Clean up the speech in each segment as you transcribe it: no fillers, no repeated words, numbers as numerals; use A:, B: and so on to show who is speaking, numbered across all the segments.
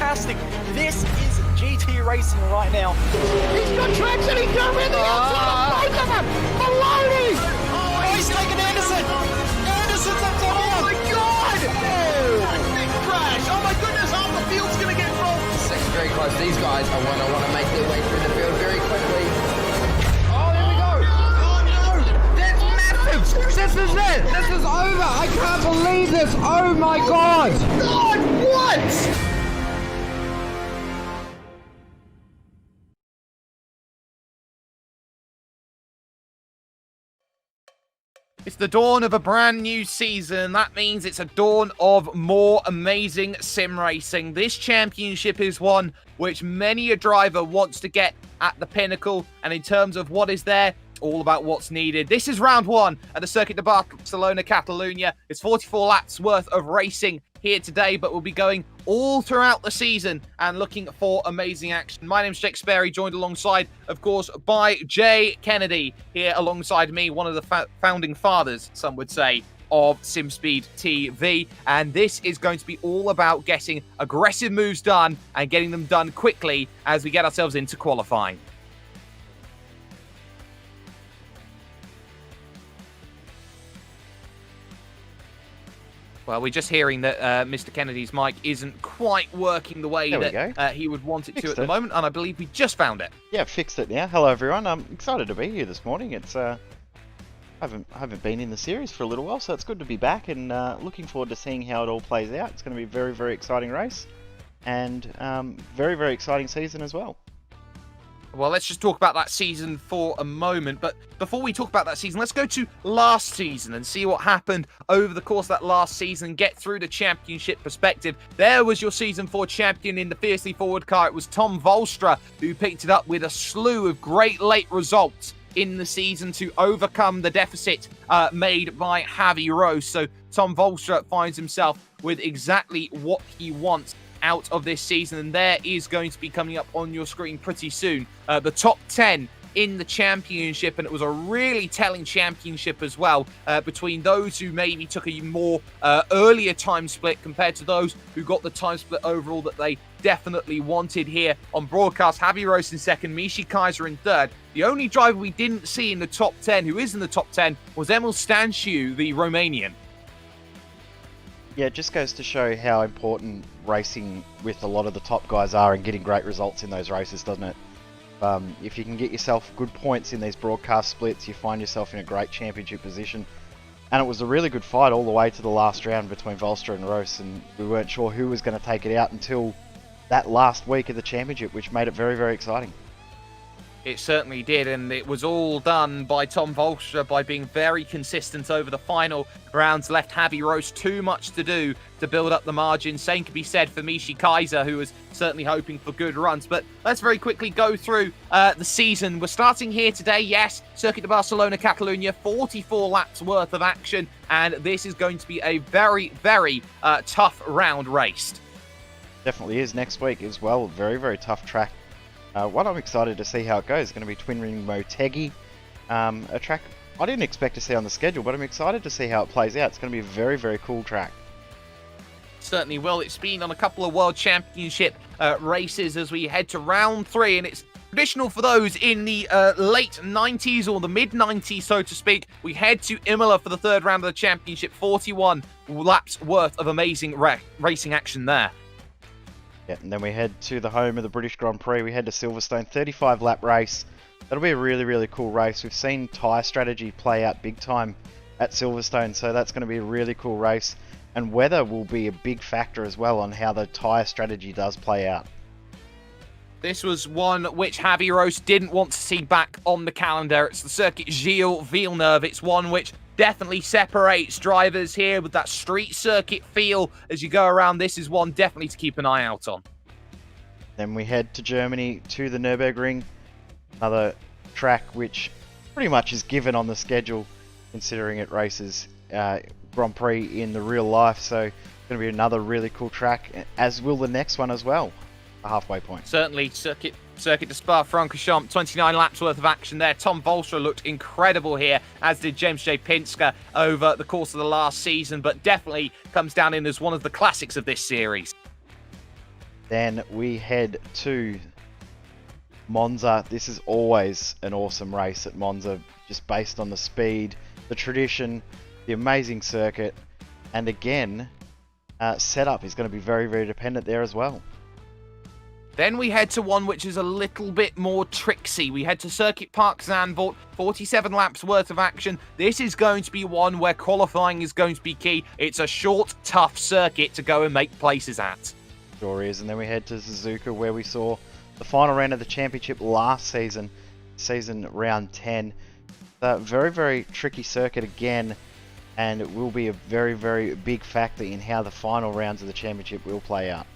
A: fantastic. This is GT racing right now.
B: He's got traction, he's got everything outside of both of them! Maloney!
A: Oh, he's taking Anderson! Anderson's up top here!
B: Oh my god! Oh, big crash! Oh my goodness, half the field's gonna get rolled!
C: Second very close. These guys are want to make their way through the field very quickly.
B: Oh, there we go!
C: Oh no! That's massive! This is it! This is over! I can't believe this! Oh my god!
B: God, what?
D: It's the dawn of a brand new season. That means it's a dawn of more amazing sim racing. This championship is one which many a driver wants to get at the pinnacle. And in terms of what is there, all about what's needed. This is round one at the Circuit de Barcelona-Catalunya. It's 44 laps worth of racing here today, but we'll be going all throughout the season and looking for amazing action. My name's Jake Sperry, joined alongside, of course, by Jay Kennedy here alongside me, one of the founding fathers, some would say, of SimSpeed TV. And this is going to be all about getting aggressive moves done and getting them done quickly as we get ourselves into qualifying. Well, we're just hearing that Mr. Kennedy's mic isn't quite working the way that he would want it to at the moment, and I believe we just found it.
E: Yeah, fixed it now. Hello, everyone. I'm excited to be here this morning. It's I haven't been in the series for a little while, so it's good to be back, and looking forward to seeing how it all plays out. It's going to be a very, very exciting race, and very, very exciting season as well.
D: Well, let's just talk about that season for a moment. But before we talk about that season, let's go to last season and see what happened over the course of that last season, get through the championship perspective. There was your Season 4 champion in the Fiercely Forward car. It was Tom Volstra who picked it up with a slew of great late results in the season to overcome the deficit made by Javi Rose. So Tom Volstra finds himself with exactly what he wants out of this season, and there is going to be coming up on your screen pretty soon the top 10 in the championship, and it was a really telling championship as well between those who maybe took a more earlier time split compared to those who got the time split overall that they definitely wanted here on broadcast. Javi Rose in second, Michi Kaiser in third. The only driver we didn't see in the top 10 who is in the top 10 was Emil Stanciu, the Romanian.
E: Yeah, it just goes to show how important racing with a lot of the top guys are and getting great results in those races, doesn't it? If you can get yourself good points in these broadcast splits, you find yourself in a great championship position. And it was a really good fight all the way to the last round between Volstra and Rose, and we weren't sure who was going to take it out until that last week of the championship, which made it very, very exciting.
D: It certainly did, and it was all done by Tom Volstra by being very consistent over the final rounds. Left Javi Rose too much to do to build up the margin. Same can be said for Michi Kaiser, who was certainly hoping for good runs. But let's very quickly go through the season. We're starting here today, yes, Circuit de Barcelona-Catalunya, 44 laps worth of action, and this is going to be a very, very tough round raced.
E: Definitely is. Next week as well, very, very tough track. What I'm excited to see how it goes is going to be Twin Ring Motegi, a track I didn't expect to see on the schedule, but I'm excited to see how it plays out. It's going to be a very, very cool track.
D: Certainly will. It's been on a couple of World Championship races as we head to round 3, and it's traditional for those in the late 90s or the mid-90s, so to speak. We head to Imola for the third round of the championship, 41 laps worth of amazing racing action there.
E: Yeah, and then we head to the home of the British Grand Prix. We head to Silverstone, 35 lap race. That'll be a really, really cool race. We've seen tyre strategy play out big time at Silverstone, so that's going to be a really cool race. And weather will be a big factor as well on how the tyre strategy does play out.
D: This was one which Javi Rose didn't want to see back on the calendar. It's the Circuit Gilles Villeneuve. It's one which definitely separates drivers here with that street circuit feel as you go around. This is one definitely to keep an eye out on.
E: Then we head to Germany to the Nürburgring, another track which pretty much is given on the schedule considering it races Grand Prix in the real life, so it's going to be another really cool track, as will the next one as well, a halfway point.
D: Certainly, Circuit de Spa-Francorchamps, 29 laps worth of action there. Tom Volstra looked incredible here, as did James J. Pinsker over the course of the last season, but definitely comes down in as one of the classics of this series.
E: Then we head to Monza. This is always an awesome race at Monza, just based on the speed, the tradition, the amazing circuit, and again, setup is going to be very, very dependent there as well.
D: Then we head to one which is a little bit more tricksy. We head to Circuit Park Zandvoort, 47 laps worth of action. This is going to be one where qualifying is going to be key. It's a short, tough circuit to go and make places at.
E: Sure is. And then we head to Suzuka, where we saw the final round of the championship last season, round 10. Very, very tricky circuit again, and it will be a very, very big factor in how the final rounds of the championship will play out.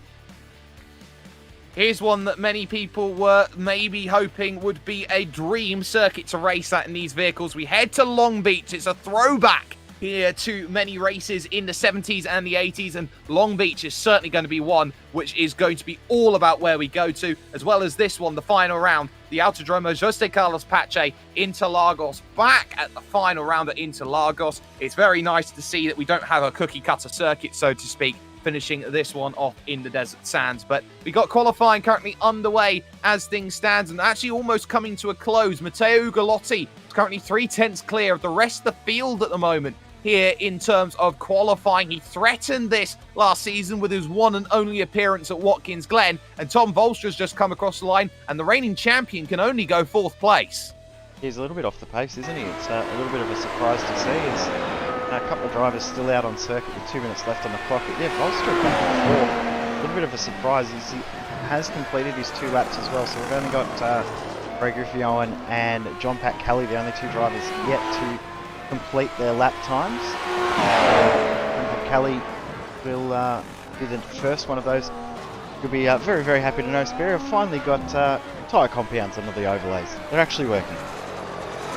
D: Here's one that many people were maybe hoping would be a dream circuit to race at in these vehicles. We head to Long Beach. It's a throwback here to many races in the 70s and the 80s, and Long Beach is certainly going to be one which is going to be all about where we go to, as well as this one, the final round, the Autodromo José Carlos Pache Interlagos, back at the final round at Interlagos. It's very nice to see that we don't have a cookie cutter circuit, so to speak, finishing this one off in the desert sands. But we got qualifying currently underway as things stand, and actually almost coming to a close. Matteo Ugolotti is currently 3/10 clear of the rest of the field at the moment here in terms of qualifying. He threatened this last season with his one and only appearance at Watkins Glen, and Tom Volstra's just come across the line, and the reigning champion can only go 4th place.
E: He's a little bit off the pace, isn't he? It's a little bit of a surprise to see. As a couple of drivers still out on circuit with 2 minutes left on the clock. But yeah, Volstra back and forth. A little bit of a surprise. He has completed his 2 laps as well. So we've only got Ray Griffioen and John Pat Kelly, the only 2 drivers yet to complete their lap times. Kelly will be the first one of those. You'll be very, very happy to know Spear have finally got tyre compounds under the overlays. They're actually working.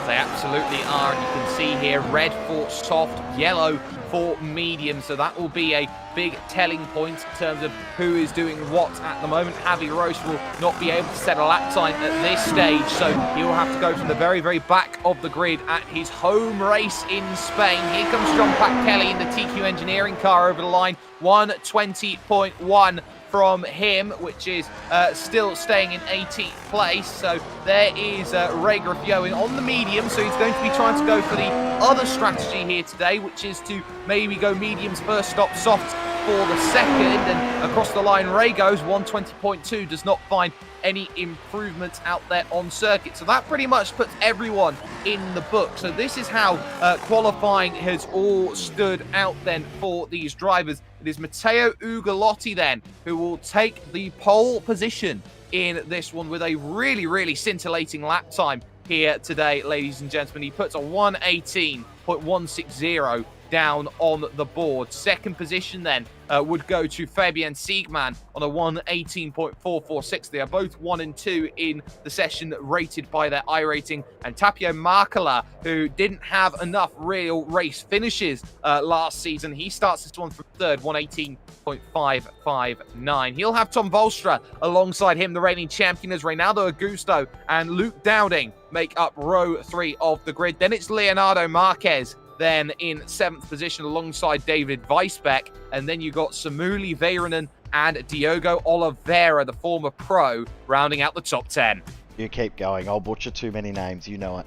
D: They absolutely are, and you can see here red for soft, yellow for medium, so that will be a big telling point in terms of who is doing what at the moment. Javi Roche will not be able to set a lap time at this stage, so he will have to go from the very, very back of the grid at his home race in Spain. Here comes John Pat Kelly in the TQ Engineering car over the line, 1:20.1 from him, which is still staying in 18th place. So there is Ray Griffioen on the medium, so he's going to be trying to go for the other strategy here today, which is to maybe go mediums first, stop softs for the second, and across the line Ray goes. 1:20.2 does not find any improvements out there on circuit, so that pretty much puts everyone in the book. So this is how qualifying has all stood out then for these drivers. It is Matteo Ugolotti then who will take the pole position in this one with a really, really scintillating lap time here today, ladies and gentlemen. He puts a 1:18.160 down on the board. Second position then would go to Fabian Siegmann on a 1:18.446. They are both 1 and 2 in the session rated by their iRating. And Tapio Markala, who didn't have enough real race finishes last season, he starts this one from third, 1:18.559. He'll have Tom Volstra alongside him, the reigning champion, as Reynaldo Augusto and Luke Dowding make up row 3 of the grid. Then it's Leonardo Marquez then in 7th position alongside David Weisbeck. And then you got Samuli Väyrynen and Diogo Oliveira, the former pro, rounding out the top 10.
E: You keep going. I'll butcher too many names. You know it.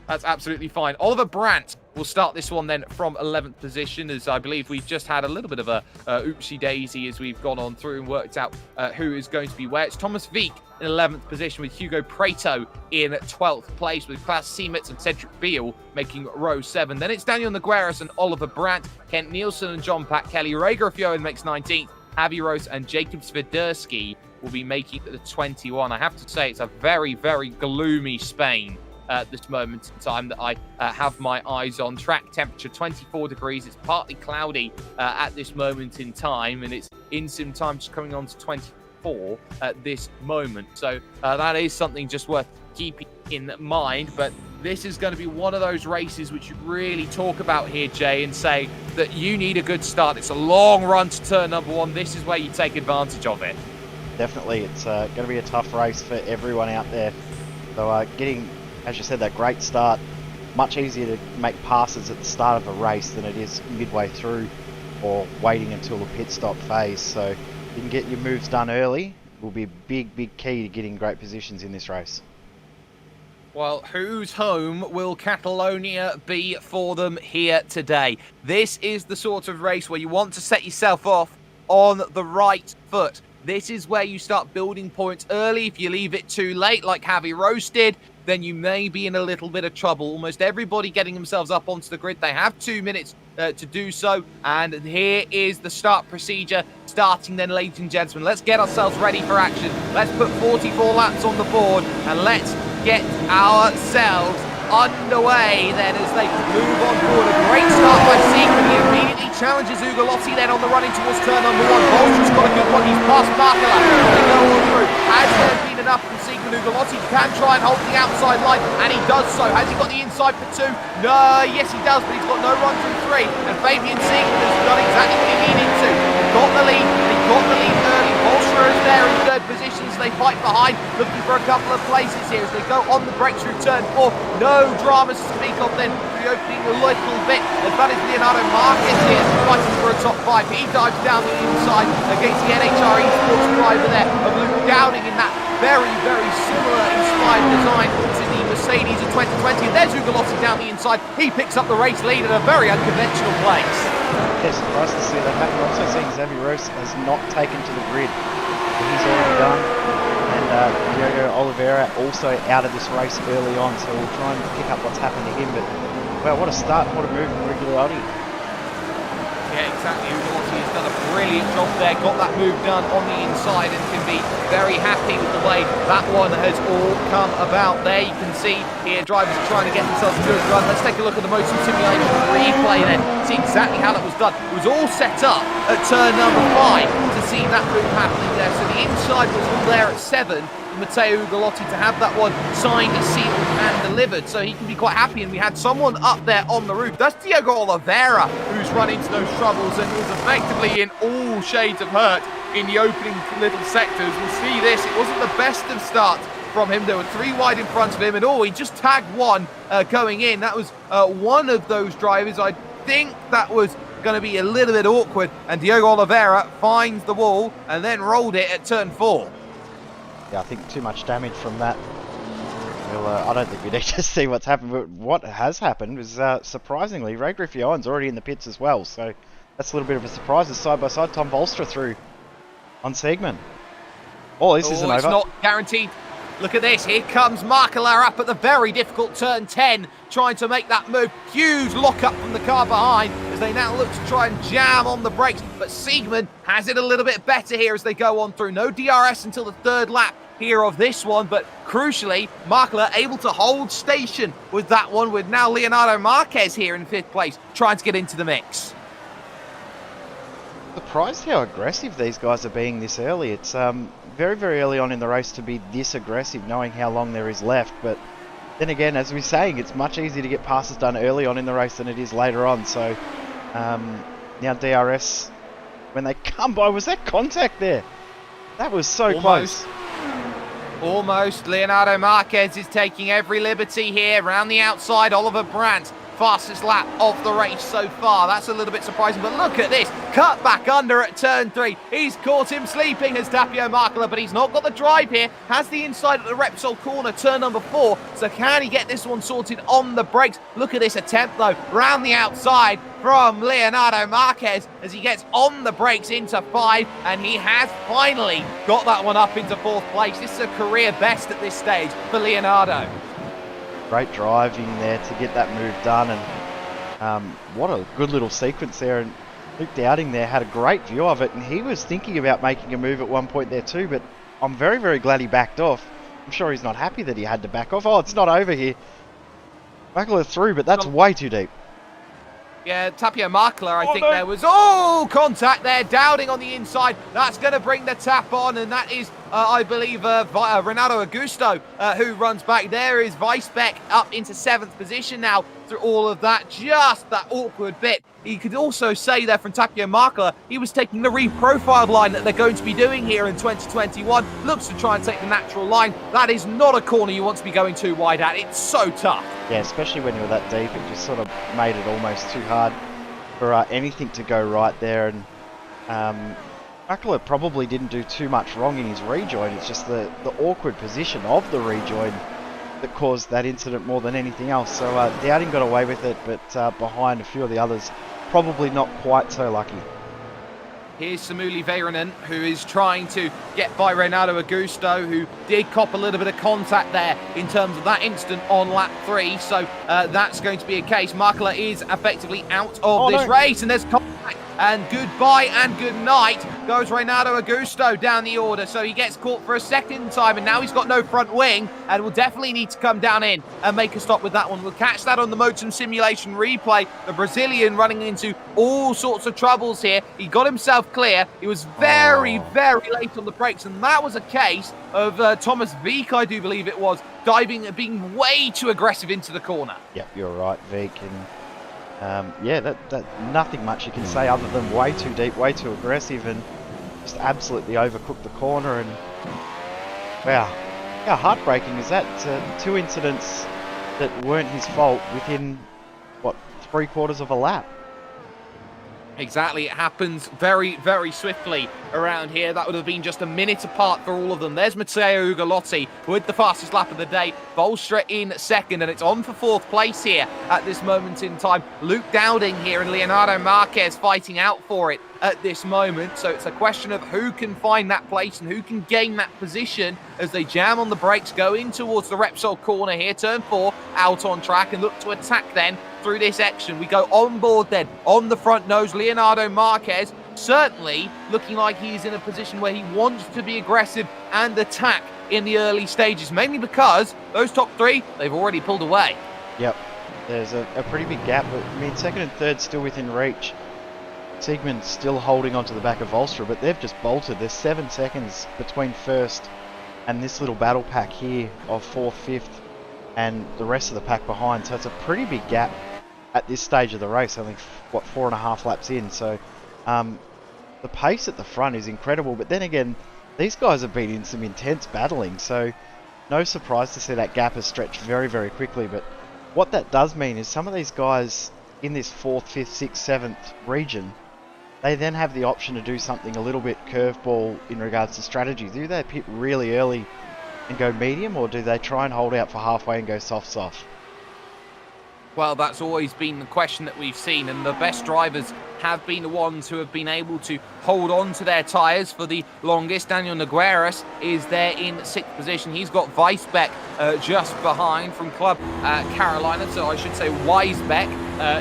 D: That's absolutely fine. Oliver Brandt will start this one then from 11th position, as I believe we've just had a little bit of a oopsie-daisy as we've gone on through and worked out who is going to be where. It's Thomas Wieck in 11th position with Hugo Preto in 12th place, with Klaas Siemetz and Cedric Beal making row 7. Then it's Daniel Nogueras and Oliver Brandt, Kent Nielsen and John Pat Kelly. Ray Griffioen makes 19th. Javi Roche and Jacob Swiderski will be making the 21. I have to say it's a very, very gloomy Spain at this moment in time that I have my eyes on. Track temperature 24 degrees. It's partly cloudy at this moment in time, and it's in sim time just coming on to 24 at this moment. So that is something just worth keeping in mind. But this is going to be one of those races which you really talk about here, Jay, and say that you need a good start. It's a long run to turn number 1. This is where you take advantage of it.
E: Definitely. It's going to be a tough race for everyone out there. So getting, as you said, that great start, much easier to make passes at the start of a race than it is midway through or waiting until the pit stop phase. So You can get your moves done early. Will be a big key to getting great positions in this race.
D: Well, whose home will Catalonia be for them here today? This is the sort of race where you want to set yourself off on the right foot. This is where you start building points early. If you leave it too late, like Javi Rose did, then you may be in a little bit of trouble. Almost everybody getting themselves up onto the grid. They have 2 minutes to do so. And here is the start procedure starting then, ladies and gentlemen. Let's get ourselves ready for action. Let's put 44 laps on the board and let's get ourselves underway then as they move on board. A great start by Seaman. He immediately challenges Ugolotti then on the running towards turn number 1. Bolster's got a good one. He's past Markela. They go on through. Has there been enough from Seaman? Ugolotti can try and hold the outside line, and he does so. Has he got the inside for 2? No, yes he does, but he's got no run through 3. And Fabian Seaman has done exactly what he needed to. He got the lead. He got the lead early. Bolster is there in 3rd position, so they fight behind, looking for a couple of places here as they go on the break through turn 4. No dramas to speak of then, reopening a little bit. And that is Leonardo Marquez here, fighting for a top 5. He dives down the inside against the NHR Esports driver there of Luke Downing in that very similar inspired design to the Mercedes of 2020. There's Ugolotti down the inside. He picks up the race lead at a very unconventional place.
E: Yeah, surprised to see that happen. Also seeing Xavi Rose has not taken to the grid. He's already done. And Diogo Oliveira also out of this race early on, so we'll try and pick up what's happened to him. But, well, what a start, what a move from Ugolotti.
D: Yeah, exactly. Ugolotti has done a brilliant job there, got that move done on the inside and can be very happy with the way that one has all come about. There you can see here drivers are trying to get themselves a good run. Let's take a look at the motion simulation replay then. See exactly how that was done. It was all set up at turn number 5 to see that move happening there. So the inside was all there at 7. Matteo Ugolotti to have that one signed, sealed and delivered, so he can be quite happy. And we had someone up there on the roof. That's Diogo Oliveira who's run into those troubles and was effectively in all shades of hurt in the opening little sectors. We'll see this. It wasn't the best of starts from him. There were 3 wide in front of him, and he just tagged one going in. That was one of those drivers. I think that was going to be a little bit awkward, and Diogo Oliveira finds the wall and then rolled it at turn 4.
E: Yeah, I think too much damage from that. Well, I don't think we need to see what's happened, but what has happened was surprisingly, Ray Griffione's already in the pits as well, so that's a little bit of a surprise. As side by side, Tom Bolster through on Siegman. Oh, this isn't over.
D: It's not guaranteed. Look at this. Here comes Markela up at the very difficult turn 10, trying to make that move. Huge lock-up from the car behind as they now look to try and jam on the brakes. But Siegman has it a little bit better here as they go on through. No DRS until the 3rd lap here of this one, but crucially, Markela able to hold station with that one, with now Leonardo Marquez here in 5th place, trying to get into the mix.
E: Surprised how aggressive these guys are being this early. It's very early on in the race to be this aggressive, knowing how long there is left. But then again, as we're saying, it's much easier to get passes done early on in the race than it is later on. So now DRS, when they come by, was that contact there? That was so close.
D: Almost. Leonardo Marquez is taking every liberty here. Around the outside, Oliver Brandt, fastest lap of the race so far. That's a little bit surprising, but look at this. Cut back under at turn 3. He's caught him sleeping as Tapio Markela, but he's not got the drive here. Has the inside at the Repsol corner, turn number 4. So can he get this one sorted on the brakes? Look at this attempt, though. Round the outside from Leonardo Marquez as he gets on the brakes into 5, and he has finally got that one up into 4th place. This is a career best at this stage for Leonardo.
E: Great driving there to get that move done, and what a good little sequence there. And Luke Dowding there had a great view of it, and he was thinking about making a move at one point there too, but I'm very glad he backed off. I'm sure he's not happy that he had to back off. Oh, it's not over here. Markela through, but that's way too deep.
D: Yeah, Tapio Markela, I think there was... contact there, Dowding on the inside. That's going to bring the tap on, and that is, I believe, Renato Augusto, who runs back. There is Weisbeck up into 7th position now through all of that. Just that awkward bit. You could also say there from Tapio Markela, he was taking the reprofiled line that they're going to be doing here in 2021. Looks to try and take the natural line. That is not a corner you want to be going too wide at. It's so tough.
E: Yeah, especially when you're that deep, it just sort of made it almost too hard for anything to go right there. And Makler probably didn't do too much wrong in his rejoin. It's just the awkward position of the rejoin that caused that incident more than anything else. So Dowding got away with it, but behind a few of the others, probably not quite so lucky.
D: Here's Samuli Väyrynen, who is trying to get by Renato Augusto, who did cop a little bit of contact there in terms of that incident on lap 3. So that's going to be a case. Makler is effectively out of this race, and there's contact. And goodbye and good night goes Renato Augusto down the order. So he gets caught for a second time, and now he's got no front wing, and will definitely need to come down in and make a stop with that one. We'll catch that on the Motum Simulation replay. The Brazilian running into all sorts of troubles here. He got himself clear. He was very, very late on the brakes, and that was a case of Thomas Wieck, I do believe it was, diving and being way too aggressive into the corner.
E: Yep, you're right, Wieck. And yeah, that nothing much you can say other than way too deep, way too aggressive, and just absolutely overcooked the corner. And wow, how heartbreaking is that? 2 incidents that weren't his fault within, what, 3/4 of a lap.
D: Exactly, it happens very, very swiftly around here. That would have been just a minute apart for all of them. There's Matteo Ugolotti with the fastest lap of the day. Bolstra in second, and it's on for 4th place here at this moment in time. Luke Dowding here and Leonardo Marquez fighting out for it at this moment. So it's a question of who can find that place and who can gain that position as they jam on the brakes, go in towards the Repsol corner here. Turn 4 out on track and look to attack then through this action. We go on board then, on the front nose, Leonardo Marquez, certainly looking like he's in a position where he wants to be aggressive and attack in the early stages, mainly because those top 3, they've already pulled away.
E: Yep, there's a pretty big gap, but I mean, 2nd and 3rd still within reach. Siegmund's still holding onto the back of Volstra, but they've just bolted. There's 7 seconds between 1st and this little battle pack here of 4th, 5th, and the rest of the pack behind. So it's a pretty big gap at this stage of the race, only, what, 4.5 laps in. So the pace at the front is incredible, but then again, these guys have been in some intense battling, so no surprise to see that gap has stretched very, very quickly. But what that does mean is some of these guys in this 4th, 5th, 6th, 7th region, they then have the option to do something a little bit curveball in regards to strategy. Do they pit really early and go medium, or do they try and hold out for halfway and go soft?
D: Well, that's always been the question that we've seen, and the best drivers have been the ones who have been able to hold on to their tyres for the longest. Daniel Nogueiras is there in 6th position. He's got Weisbeck just behind from Club Carolina, so I should say Weisbeck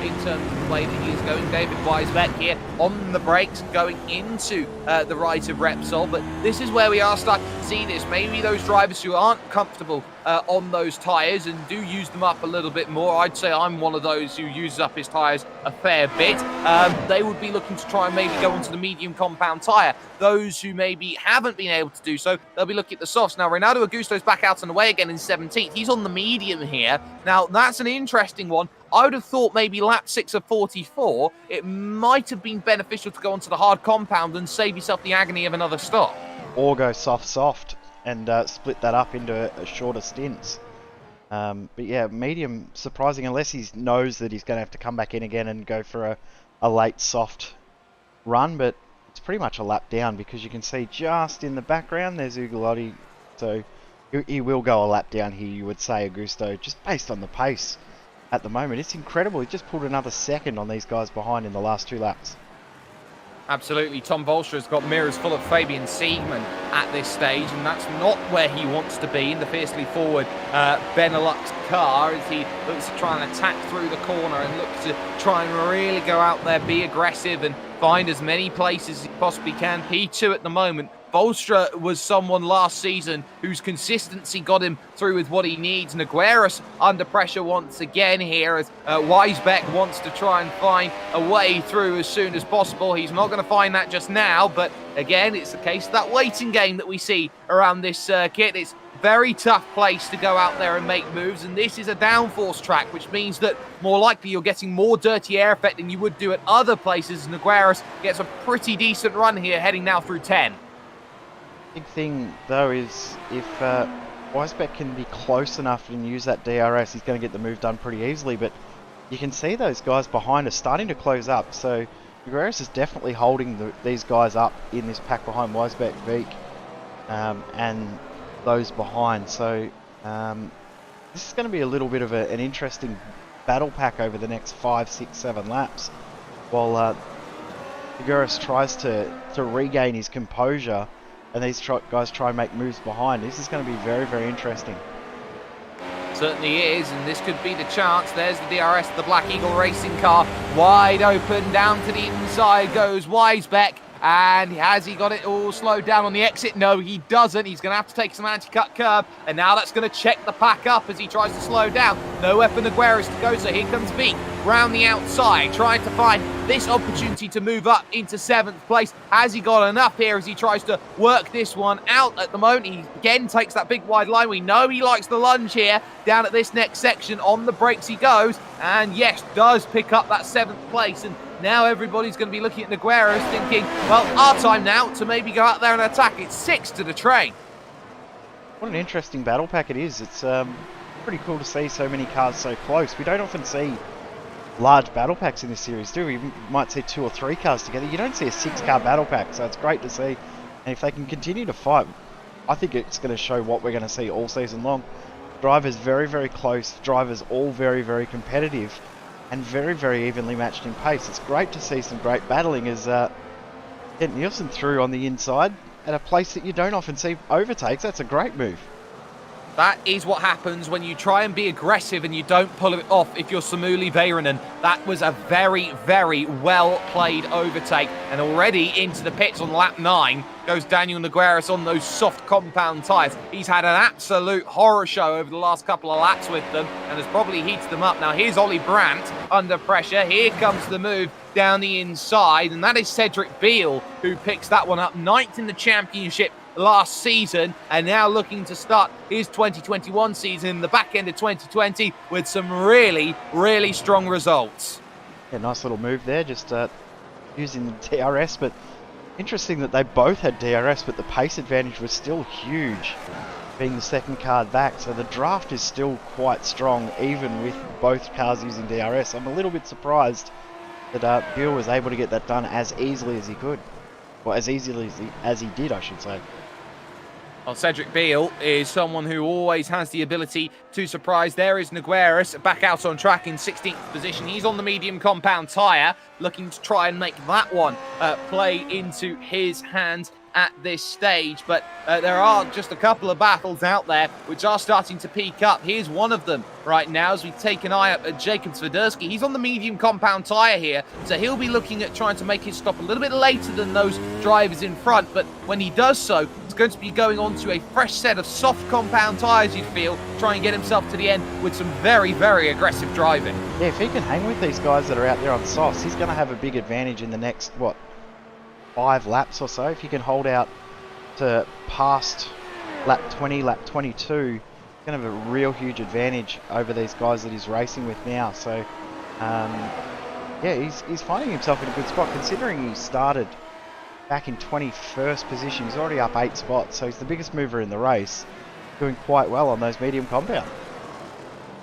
D: in terms of the way that he is going. David Weisbeck here on the brakes going into the right of Repsol, but this is where we are starting to see this. Maybe those drivers who aren't comfortable on those tyres and do use them up a little bit more, I'd say I'm one of those who uses up his tyres a fair bit, they would be looking to try and maybe go onto the medium compound tyre. Those who maybe haven't been able to do so, they'll be looking at the softs. Now, Renato Augusto's back out and away again in 17th. He's on the medium here. Now, that's an interesting one. I would have thought maybe lap 6 of 44, it might have been beneficial to go onto the hard compound and save yourself the agony of another stop.
E: Or go soft and split that up into shorter stints. But yeah, medium, surprising, unless he knows that he's going to have to come back in again and go for a late soft run, but it's pretty much a lap down because you can see just in the background there's Ugolotti, so he will go a lap down here, you would say, Augusto, just based on the pace at the moment. It's incredible. He just pulled another second on these guys behind in the last 2 laps.
D: Absolutely. Tom Bolstra's got mirrors full of Fabian Siegmund at this stage, and that's not where he wants to be in the fiercely forward Benelux car as he looks to try and attack through the corner and looks to try and really go out there, be aggressive and find as many places as he possibly can. P2 at the moment. Bolstra was someone last season whose consistency got him through with what he needs. Nogueiras under pressure once again here as Weisbeck wants to try and find a way through as soon as possible. He's not going to find that just now, but again, it's the case of that waiting game that we see around this circuit. It's a very tough place to go out there and make moves, and this is a downforce track, which means that more likely you're getting more dirty air effect than you would do at other places. Nogueiras gets a pretty decent run here, heading now through 10.
E: Big thing though is if Weisbeck can be close enough and use that DRS, he's going to get the move done pretty easily. But you can see those guys behind are starting to close up. So Figueres is definitely holding these guys up in this pack behind Weisbeck, Veek, and those behind. So this is going to be a little bit of an interesting battle pack over the next 5, 6, 7 laps. While Figueres tries to regain his composure, and these guys try and make moves behind. This is going to be very, very interesting.
D: Certainly is, and this could be the chance. There's the DRS, the Black Eagle racing car, wide open, down to the inside goes Weisbeck. And has he got it all slowed down on the exit? No, he doesn't. He's going to have to take some anti-cut curb, and now that's going to check the pack up as he tries to slow down. Nowhere for Nogueras to go, so here comes Beak round the outside, trying to find this opportunity to move up into 7th place. Has he got enough here as he tries to work this one out? At the moment, he again takes that big wide line. We know he likes the lunge here. Down at this next section, on the brakes he goes, and yes, does pick up that 7th place. And now everybody's going to be looking at Nogueras thinking, well, our time now to maybe go out there and attack. It's 6 to the train.
E: What an interesting battle pack it is. It's pretty cool to see so many cars so close. We don't often see large battle packs in this series, do we? We might see 2 or 3 cars together. You don't see a 6-car battle pack, so it's great to see. And if they can continue to fight, I think it's going to show what we're going to see all season long. Drivers very, very close. Drivers all very, very competitive. And very, very evenly matched in pace. It's great to see some great battling as Kent Nielsen through on the inside at a place that you don't often see overtakes. That's a great move.
D: That is what happens when you try and be aggressive and you don't pull it off if you're Samuli Väyrynen. That was a very, very well played overtake. And already into the pits on lap 9 goes Daniel Nogueras on those soft compound tyres. He's had an absolute horror show over the last couple of laps with them and has probably heated them up. Now here's Ollie Brandt under pressure. Here comes the move down the inside, and that is Cedric Beale who picks that one up. 9th in the championship last season, and now looking to start his 2021 season in the back end of 2020 with some really, really strong results.
E: Yeah, nice little move there, just using the DRS, but interesting that they both had DRS, but the pace advantage was still huge, being the second car back, so the draft is still quite strong, even with both cars using DRS. I'm a little bit surprised that Beale was able to get that done as easily as he could. Well, as easily as he did, I should say.
D: Well, Cedric Beale is someone who always has the ability to surprise. There is Nogueras back out on track in 16th position. He's on the medium compound tyre, looking to try and make that one play into his hands at this stage. But there are just a couple of battles out there which are starting to peak up. Here's one of them right now as we take an eye up at Jacob Swiderski. He's on the medium compound tyre here, so he'll be looking at trying to make his stop a little bit later than those drivers in front. But when he does so, it's going to be going on to a fresh set of soft compound tyres, you'd feel, try and get himself to the end with some very, very aggressive driving.
E: Yeah, if he can hang with these guys that are out there on softs, he's going to have a big advantage in the next, 5 laps or so. If you can hold out to past lap 20, lap 22, he's going to have a real huge advantage over these guys that he's racing with now. So, yeah, he's finding himself in a good spot, considering he started back in 21st position. He's already up 8 spots, so he's the biggest mover in the race, doing quite well on those medium compound.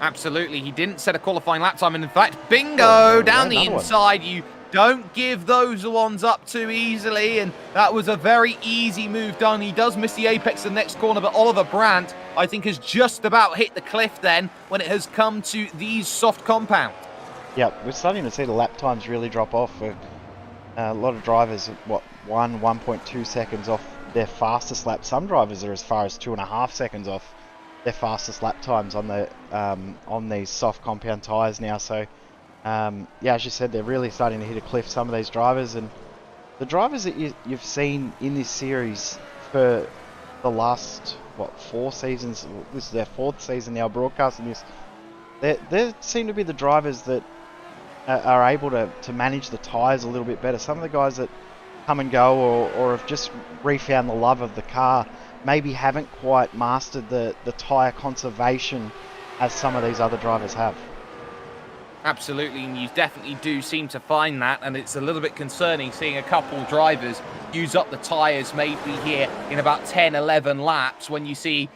D: Absolutely, he didn't set a qualifying lap time, and in fact, bingo, down the inside, you don't give those ones up too easily, and that was a very easy move done. He does miss the apex of the next corner, but Oliver Brandt, I think, has just about hit the cliff then when it has come to these soft compounds.
E: Yeah, we're starting to see the lap times really drop off for a lot of drivers. 1.2 seconds off their fastest lap. Some drivers are as far as 2.5 seconds off their fastest lap times on the on these soft compound tyres now. So yeah, as you said, they're really starting to hit a cliff, some of these drivers. And the drivers that you've seen in this series for the last 4 seasons, this is their 4th season now broadcasting this, they seem to be the drivers that are able to manage the tyres a little bit better. Some of the guys that come and go or have just refound the love of the car maybe haven't quite mastered the tyre conservation as some of these other drivers have.
D: Absolutely, and you definitely do seem to find that, and it's a little bit concerning seeing a couple drivers use up the tyres maybe here in about 10, 11 laps when you see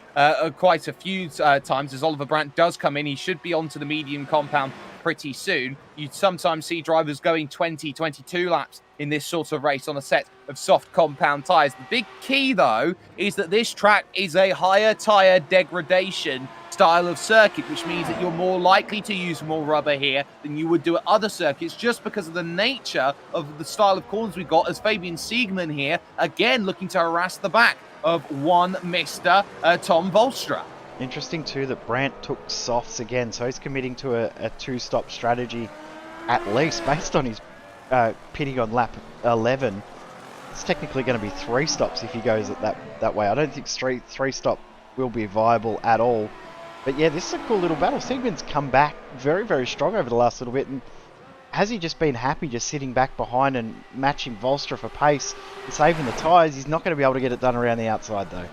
D: quite a few times as Oliver Brandt does come in. He should be onto the medium compound pretty soon. You'd sometimes see drivers going 20, 22 laps in this sort of race on a set of soft compound tyres. The big key, though, is that this track is a higher tyre degradation style of circuit, which means that you're more likely to use more rubber here than you would do at other circuits, just because of the nature of the style of corners we've got, as Fabian Siegmann here, again, looking to harass the back of one Mr. Tom Volstra.
E: Interesting too that Brandt took softs again, so he's committing to a two-stop strategy at least, based on his pitting on lap 11. It's technically going to be 3 stops if he goes that way. I don't think three stop will be viable at all. But yeah, this is a cool little battle. Siegmann's come back very, very strong over the last little bit, and has he just been happy just sitting back behind and matching Volstra for pace and saving the tyres? He's not going to be able to get it done around the outside though.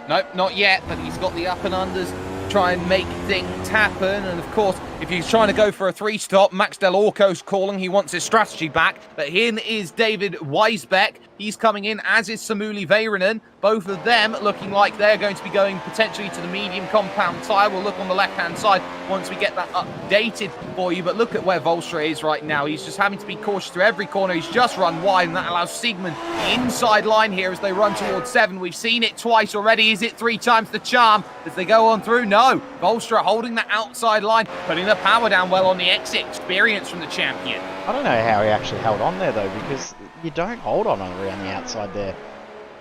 D: Nope, not yet, but he's got the up and unders, try and make things happen. And of course, if he's trying to go for a 3-stop, Max Del Orco's calling. He wants his strategy back. But here is David Weisbeck. He's coming in, as is Samuli Väyrynen. Both of them looking like they're going to be going potentially to the medium compound tyre. We'll look on the left-hand side once we get that updated for you. But look at where Volstra is right now. He's just having to be cautious through every corner. He's just run wide, and that allows Siegmann the inside line here as they run towards 7. We've seen it twice already. Is it 3 times the charm as they go on through? No. Volstra holding the outside line, putting the power down well on the exit. Experience from the champion.
E: I don't know how he actually held on there though, because you don't hold on around the outside there.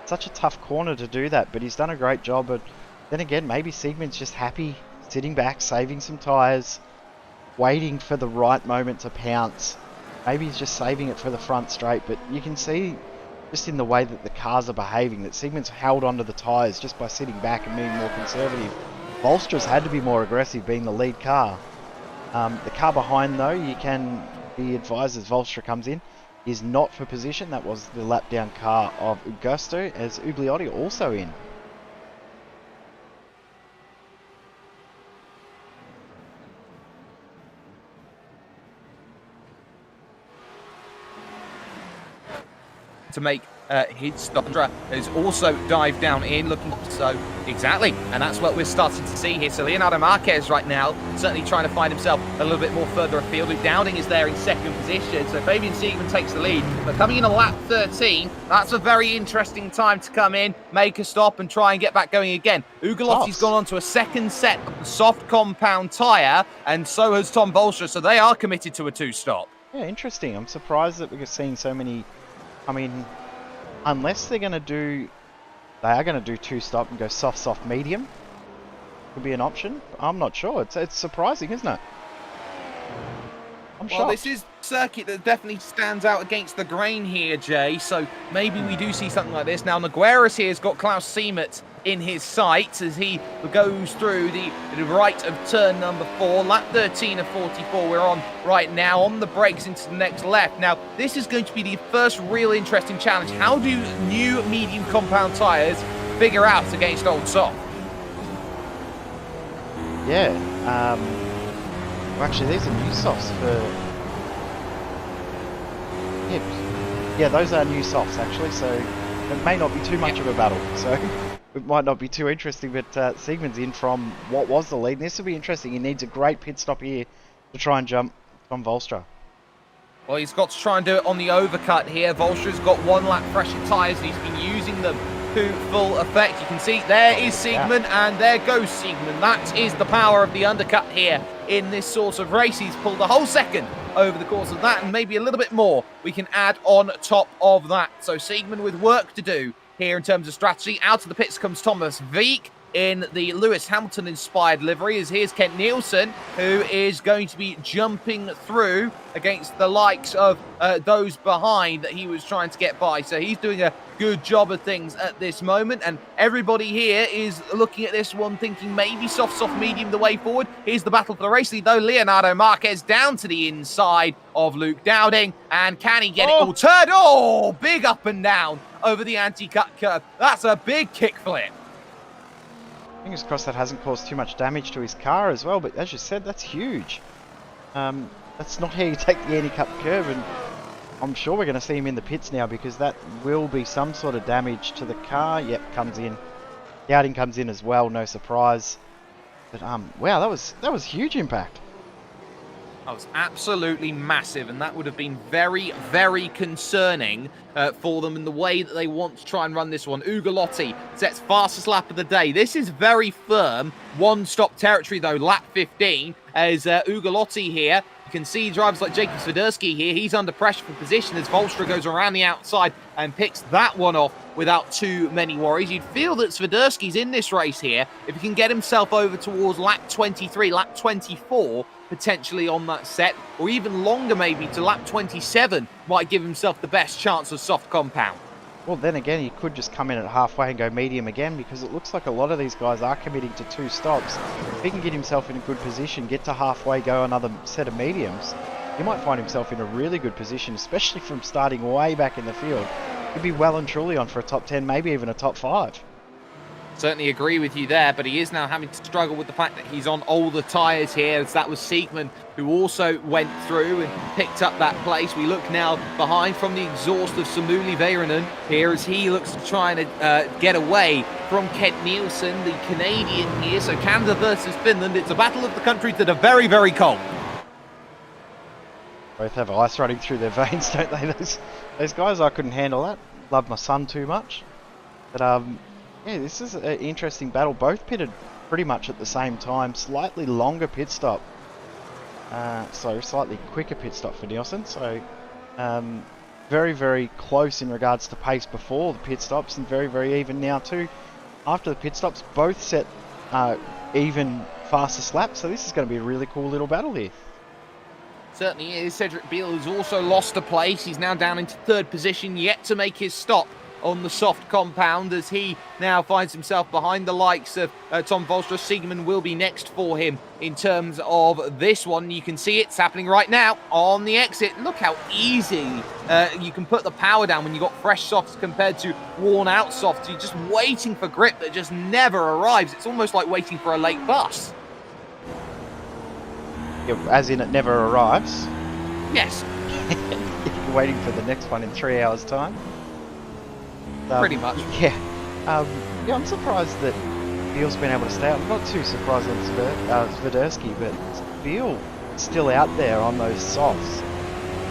E: Such a tough corner to do that, but he's done a great job. But then again, maybe Siegmann's just happy sitting back, saving some tyres, waiting for the right moment to pounce. Maybe he's just saving it for the front straight, but you can see just in the way that the cars are behaving that Siegmann's held onto the tyres just by sitting back and being more conservative. Volstra's had to be more aggressive, being the lead car. The car behind though, you can be advised as Volstra comes in, is not for position. That was the lap down car of Augusto, as Ubliotti also in.
D: To make his stop. Has also dived down in, looking so exactly, and that's what we're starting to see here. So Leonardo Marquez right now certainly trying to find himself a little bit more further afield. Luke Dowding is there in second position, so Fabian Siegmann takes the lead. But coming in on lap 13, that's a very interesting time to come in, make a stop, and try and get back going again. Ugalotti's gone on to a second set of the soft compound tyre, and so has Tom Volstra, so they are committed to a 2-stop.
E: Yeah, interesting. I'm surprised that we're seeing so many. I mean, unless they are going to do 2-stop and go soft, medium, could be an option. I'm not sure. It's surprising, isn't it? I'm shocked.
D: Well, this is a circuit that definitely stands out against the grain here, Jay, so maybe we do see something like this. Now, Nogueras here has got Klaus Siemert in his sights as he goes through the right of turn number 4, lap 13 of 44 we're on right now, on the brakes into the next left. Now, this is going to be the first real interesting challenge. How do new medium compound tyres figure out against old soft?
E: Yeah, well, actually, these are new softs for... Yeah, those are new softs, actually, so it may not be too much of a battle, so it might not be too interesting, but Siegmann's in from what was the lead, and this will be interesting. He needs a great pit stop here to try and jump from Volstra.
D: Well, he's got to try and do it on the overcut here. Volstra's got 1 lap fresher tyres, and he's been using them to full effect. You can see there is Siegmann, and there goes Siegmann. That is the power of the undercut here in this sort of race. He's pulled a whole second over the course of that, and maybe a little bit more we can add on top of that. So Siegmann with work to do here in terms of strategy. Out of the pits comes Thomas Wieck in the Lewis Hamilton-inspired livery, as here's Kent Nielsen, who is going to be jumping through against the likes of those behind that he was trying to get by. So he's doing a good job of things at this moment, and everybody here is looking at this one thinking maybe soft, medium the way forward. Here's the battle for the race lead, though. Leonardo Marquez down to the inside of Luke Dowding, and can he get it all turned? Oh, big up and down over the anti-cut curve. That's a big kickflip.
E: Fingers crossed that hasn't caused too much damage to his car as well, but as you said, that's huge. That's not how you take the anti-cut curve, and I'm sure we're going to see him in the pits now, because that will be some sort of damage to the car. Yep, comes in. Dowding comes in as well, no surprise. But wow, that was huge impact.
D: That was absolutely massive, and that would have been very, very concerning for them in the way that they want to try and run this one. Ugolotti sets fastest lap of the day. This is very firm. One-stop territory, though, lap 15, as Ugolotti here. You can see drivers like Jacob Swiderski here. He's under pressure for position as Volstra goes around the outside and picks that one off without too many worries. You'd feel that Swiderski's in this race here. If he can get himself over towards lap 23, lap 24, potentially on that set, or even longer maybe to lap 27, might give himself the best chance of soft compound.
E: Well, then again, he could just come in at halfway and go medium again, because it looks like a lot of these guys are committing to 2 stops. If he can get himself in a good position, get to halfway, go another set of mediums, he might find himself in a really good position, especially from starting way back in the field. He'd be well and truly on for a top 10, maybe even a top 5.
D: Certainly agree with you there, but he is now having to struggle with the fact that he's on older tyres here, as that was Siegmann who also went through and picked up that place. We look now behind from the exhaust of Samuli Väyrynen here as he looks to try and get away from Kent Nielsen, the Canadian here. So Canada versus Finland, it's a battle of the countries that are very, very cold.
E: Both have ice running through their veins, don't they? Those guys, I couldn't handle that. Love my son too much. But yeah, this is an interesting battle. Both pitted pretty much at the same time. Slightly longer pit stop. So slightly quicker pit stop for Nielsen. So very, very close in regards to pace before the pit stops, and very, very even now too. After the pit stops, both set even fastest lap. So this is going to be a really cool little battle here.
D: Certainly is. Cedric Beale has also lost a place. He's now down into 3rd position, yet to make his stop on the soft compound, as he now finds himself behind the likes of Tom Volstra. Siegmann will be next for him in terms of this one. You can see it's happening right now on the exit. Look how easy you can put the power down when you've got fresh softs compared to worn out softs. You're just waiting for grip that just never arrives. It's almost like waiting for a late bus.
E: Yeah, as in it never arrives.
D: Yes.
E: You're waiting for the next one in 3 hours' time.
D: Pretty much.
E: Yeah. Yeah, I'm surprised that Beale's been able to stay out. I'm not too surprised on Swiderski, but Beale still out there on those softs.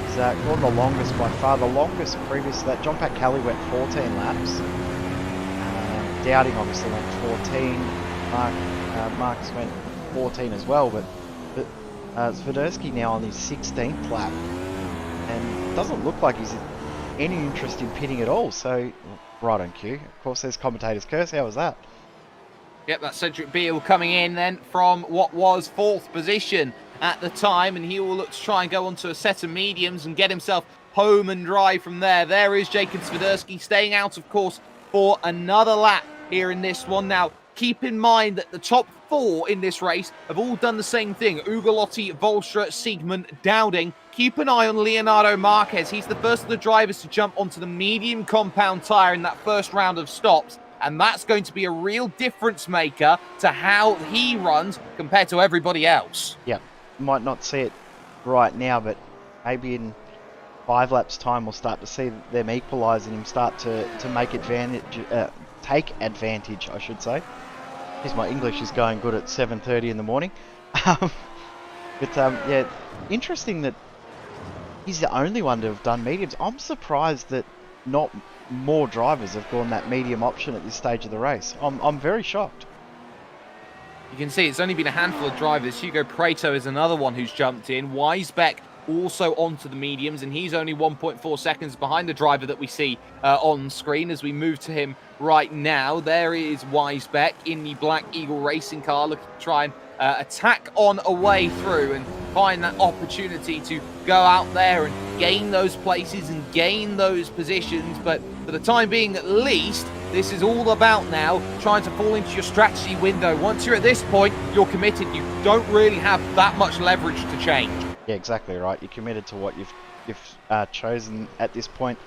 E: He's gone the longest by far. The longest previous to that, John Pat Kelly went 14 laps. Dowding obviously went 14. Marcus went 14 as well, but Swiderski now on his 16th lap, and it doesn't look like he's any interest in pitting at all. So right on cue. Of course, there's commentator's curse. How was that?
D: Yep, that's Cedric Beale coming in then from what was 4th position at the time, and he will look to try and go onto a set of mediums and get himself home and dry from there. There is Jacob Swiderski staying out, of course, for another lap here in this one. Now, keep in mind that the top 4 in this race have all done the same thing. Ugolotti, Volstra, Siegmann, Dowding. Keep an eye on Leonardo Marquez. He's the first of the drivers to jump onto the medium compound tyre in that first round of stops. And that's going to be a real difference maker to how he runs compared to everybody else.
E: Yeah, might not see it right now, but maybe in 5 laps time we'll start to see them equalising him start to make advantage, take advantage, I should say. Because my English is going good at 7:30 in the morning. Yeah, interesting that he's the only one to have done mediums. I'm surprised that not more drivers have gone that medium option at this stage of the race. I'm very shocked.
D: You can see it's only been a handful of drivers. Hugo Preto is another one who's jumped in. Weisbeck also onto the mediums, and he's only 1.4 seconds behind the driver that we see on screen as we move to him right now. There is Weisbeck in the Black Eagle racing car, looking to try and attack on a way through and find that opportunity to go out there and gain those places and gain those positions. But for the time being at least, this is all about now trying to fall into your strategy window. Once you're at this point, you're committed. You don't really have that much leverage to change.
E: Yeah, exactly right. You're committed to what you've chosen at this point.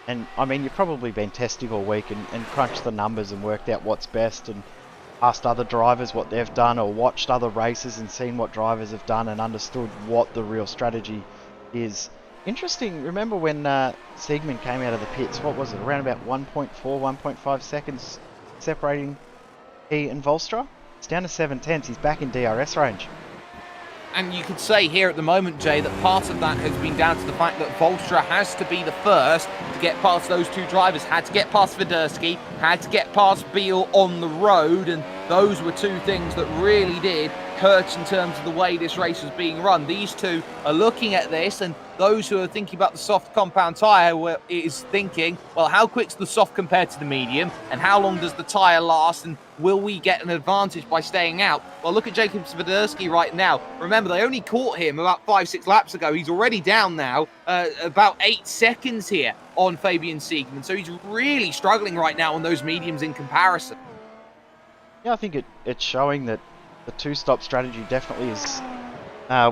E: And I mean, you've probably been testing all week and crunched the numbers and worked out what's best, and asked other drivers what they've done, or watched other races and seen what drivers have done and understood what the real strategy is. Interesting, remember when Siegmann came out of the pits, what was it, around about 1.4, 1.5 seconds separating he and Volstra? It's down to 7/10. He's back in DRS range.
D: And you could say here at the moment, Jay, that part of that has been down to the fact that Volstra has to be the first to get past those two drivers, had to get past Swiderski, had to get past Beal on the road, and those were two things that really did hurt in terms of the way this race was being run. These two are looking at this, and those who are thinking about the soft compound tyre is thinking, well, how quick's the soft compared to the medium, and how long does the tyre last, and will we get an advantage by staying out? Well, look at Jacob Swiderski right now. Remember, they only caught him about 5-6 laps ago. He's already down now about 8 seconds here on Fabian Siegmann. So he's really struggling right now on those mediums in comparison.
E: Yeah, I think it's showing that the two-stop strategy definitely is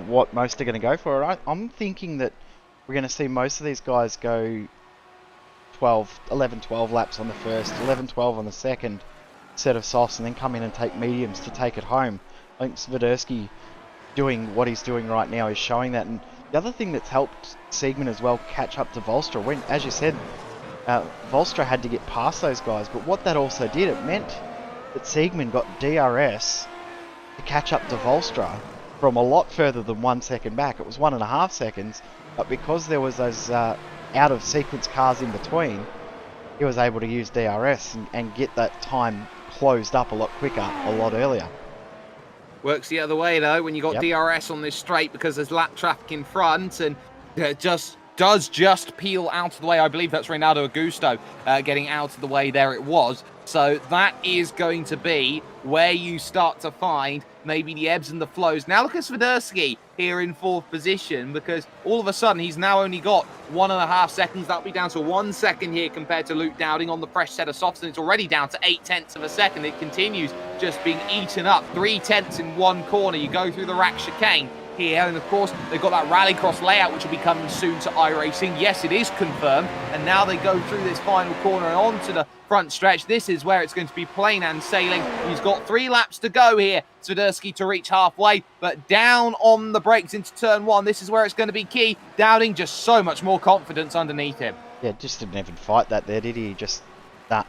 E: what most are going to go for. I'm thinking that we're going to see most of these guys go 11, 12 laps on the first, 11, 12 on the second set of softs, and then come in and take mediums to take it home. I think Swiderski doing what he's doing right now is showing that. And the other thing that's helped Siegmann as well catch up to Volstra, when, as you said, Volstra had to get past those guys, but what that also did, it meant that Siegmann got DRS to catch up to Volstra from a lot further than 1 second back. It was 1.5 seconds, but because there was those out of sequence cars in between, he was able to use DRS and get that time closed up a lot quicker, a lot earlier.
D: Works the other way though when you got DRS on this straight, because there's lap traffic in front, and does just peel out of the way. I believe that's Reynaldo Augusto getting out of the way there it was. So that is going to be where you start to find maybe the ebbs and the flows. Now look at Swiderski here in 4th position, because all of a sudden he's now only got 1.5 seconds. That'll be down to 1 second here compared to Luke Dowding on the fresh set of softs, and it's already down to 0.8 of a second. It continues just being eaten up. 0.3 in one corner. You go through the rack chicane here, and of course they've got that rallycross layout which will be coming soon to iRacing. Yes, it is confirmed, and now they go through this final corner and onto the front stretch. This is where it's going to be plain and sailing. He's got 3 laps to go here, Swiderski, to reach halfway, but down on the brakes into turn 1. This is where it's going to be key. Dowding just so much more confidence underneath him.
E: Yeah, just didn't even fight that there, did he? Just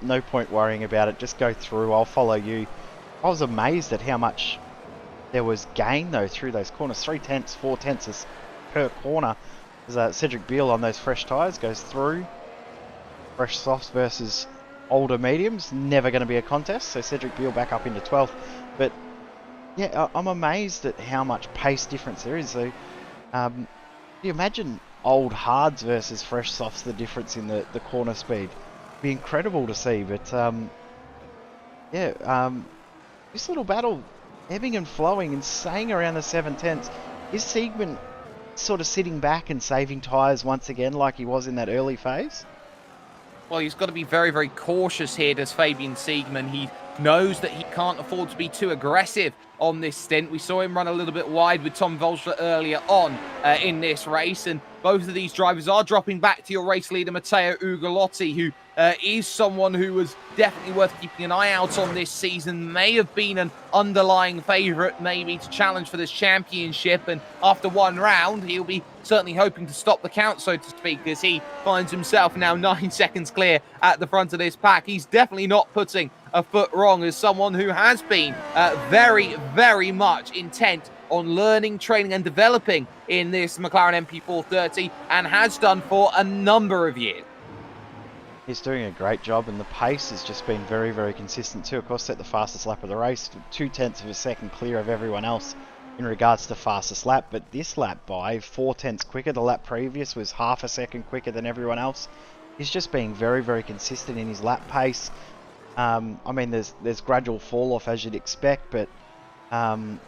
E: no point worrying about it. Just go through. I'll follow you. I was amazed at how much there was gain though through those corners. 0.3, 0.4 per corner. As Cedric Beal on those fresh tyres goes through. Fresh softs versus older mediums, never going to be a contest. So Cedric Beal back up into 12th. But yeah, I'm amazed at how much pace difference there is. So you imagine old hards versus fresh softs, the difference in the corner speed. It'd be incredible to see. But this little battle, ebbing and flowing and staying around the 7/10. Is Siegmann sort of sitting back and saving tyres once again like he was in that early phase?
D: Well, he's got to be very, very cautious here, does Fabian Siegmann. He knows that he can't afford to be too aggressive on this stint. We saw him run a little bit wide with Tom Volstra earlier on in this race, and both of these drivers are dropping back to your race leader, Matteo Ugolotti, who is someone who was definitely worth keeping an eye out on this season. May have been an underlying favourite maybe to challenge for this championship, and after one round he'll be certainly hoping to stop the count, so to speak, as he finds himself now 9 seconds clear at the front of this pack. He's definitely not putting a foot wrong as someone who has been very, very much intent on learning, training and developing in this McLaren MP430, and has done for a number of years.
E: He's doing a great job, and the pace has just been very, very consistent too. Of course, set the fastest lap of the race, 0.2 of a second clear of everyone else in regards to fastest lap, but this lap by 0.4 quicker. The lap previous was half a second quicker than everyone else. He's just being very, very consistent in his lap pace. I mean, there's gradual fall off as you'd expect, but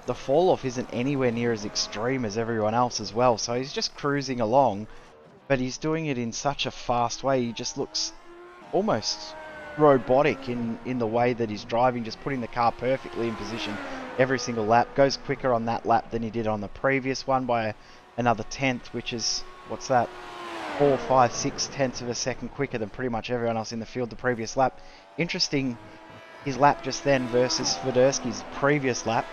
E: the fall off isn't anywhere near as extreme as everyone else as well. So he's just cruising along, but he's doing it in such a fast way. He just looks almost robotic in the way that he's driving, just putting the car perfectly in position every single lap. Goes quicker on that lap than he did on the previous one by another 1/10, which is, what's that, 4, 5, 6/10 of a second quicker than pretty much everyone else in the field the previous lap. Interesting, his lap just then versus Swiderski's previous lap,